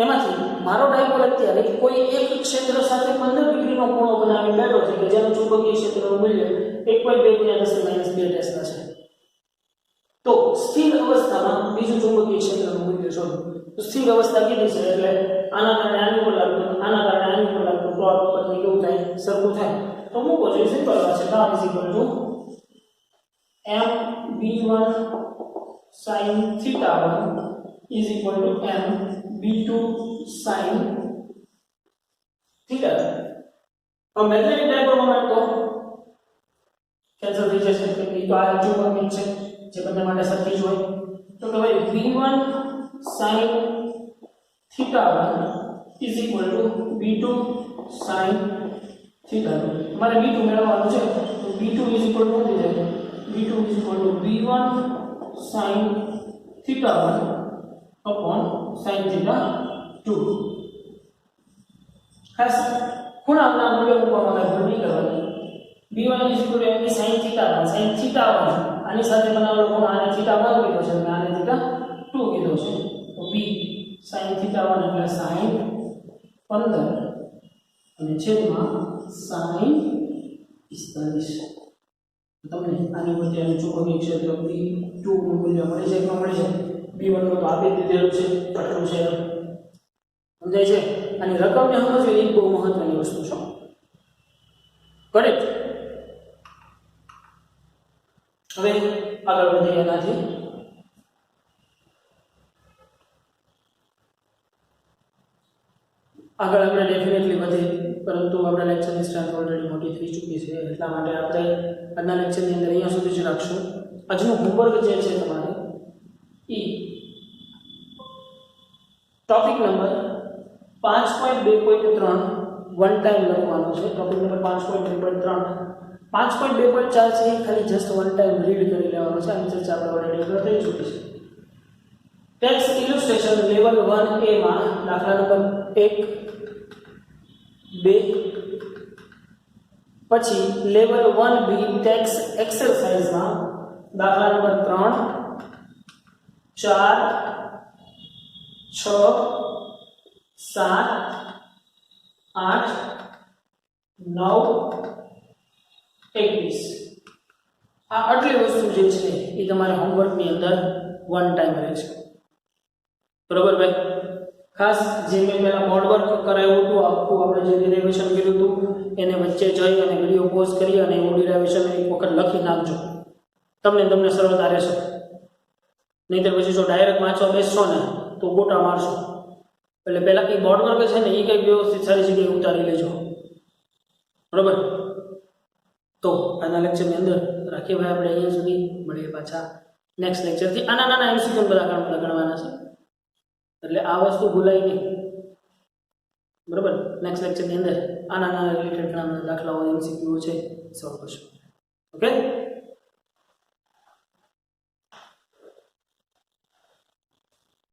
Speaker 1: એમાંથી મારો ડાયપોલ અત્યારે કોઈ એક ક્ષેત્ર સાથે 15 ડિગ્રીનો ખૂણો બનાવી બેઠો છે કે જેનું ચુંબકીય ક્ષેત્રનું મૂલ્ય 1.2 × 10⁻² ટેસ્લા છે. તો સ્થિર અવસ્થામાં બીજું ચુંબકીય ક્ષેત્રનું મૂલ્ય શોધો. તો સ્થિર અવસ્થા કેટલી છે એટલે આના કારણે આની પર લાગતું, આના કારણે આની પર લાગતું ટોર્ક બદલી કેવું થાય? સરખું થાય. તો મૂકો છો, સિમ્પલ વાત છે. τ = mB1 sin θ1 = mB2 sin θ2. હવે મેગ્નેટિક ડાયપોલ મોમેન્ટ તો કેન્સલ થઈ જશે કે તો આ ચુંબકીય છે જે બંને માટે સરખી જ હોય. તો કે ભાઈ B1 sin θ1 = B2 sin θ2. મારે B2 મેળવવાનું છે તો B2 = શું થઈ જાય? B2 = B1 sin θ1 sin θ2. ખાસ ખૂણાના મૂલ્ય મૂકવામાં ભૂલ નહીં કરવાની. B1 = mB sin θ1, sin θ1 આની સાથે બનાવેલો ખૂણો આને θ1 કીધો છે અને આને θ2 કીધો છે. તો B sin θ1 એટલે sin 15 અને છેદમાં sin 45. તમને આની પરથી આનું ચુંબકીય ક્ષેત્ર B2 નું મૂલ્ય મળી જાય કે મળી જાય? B1 નું તો આપી દીધેલું છે, આટલું છે. સમજાય છે? આની રકમને સમજવી એ બહુ મહત્વની વસ્તુ છે. કરેક્ટ? હવે આગળ વધીએ એનાથી. આગળ આપણે ડેફિનેટલી વધીએ, પરંતુ આપણા લેક્ચરની સ્ટ્રેન્થ ઓલરેડી મોટી થઈ ચૂકી છે એટલા માટે આપણે આજના લેક્ચરની અંદર અહીંયા સુધી જ રાખશું. આજનું હોમવર્ક જે છે તમારે એ ટોપિક નંબર 5.2.3 વન ટાઈમ લખવાનું છે. ટોપિક નંબર 5.2.3 5.2.4 છે એ ખાલી જસ્ટ વન ટાઈમ રીડ કરી લેવાનો છે. આની ચર્ચા આપણે ઓલરેડી થઈ ચૂકી છે. ટેક્સ્ટ ઇલુસ્ટ્રેશન લેવલ 1A માં દાખલા નંબર 1 2 પછી લેવલ 1B ટેક્સ્ટ એક્સરસાઇઝમાં દાખલા નંબર 3 4 6 7 8 9 21 આ આટલી વસ્તુ જે છે એ તમારે હોમવર્કની અંદર વન ટાઈમ રહેશે બરોબર ભાઈ ખાસ જે મેં પહેલા બોર્ડ વર્ક કરાવ્યું હતું આખું આપણે જે ડિરાઇવેશન કર્યું હતું એને વચ્ચે જઈ અને વિડીયો પોઝ કરી અને એવું ડિરાઇવેશન એક વખત લખી નાખજો તમને સરળતા રહેશે નહીંતર પછી જો ડાયરેક્ટ વાંચવા બેસશો ને તો ગોટા મારશો એટલે પહેલાં એ બોર્ડ વર્ક છે ને એ કંઈક વ્યવસ્થિત સારી જગ્યાએ ઉતારી લેજો બરોબર તો આજના લેક્ચરની અંદર રાખીએ ભાઈ આપણે અહીંયા સુધી મળીએ પાછા નેક્સ્ટ લેક્ચરથી આના નાના એમસીક્યુ બધા ગણવાના છે એટલે આ વસ્તુ ભૂલાય નહીં બરોબર નેક્સ્ટ લેક્ચરની અંદર આના નાના રિલેટેડ ઘણા બધા દાખલાઓ એમસીક્યુ છે સોલ્વ કરશું ઓકે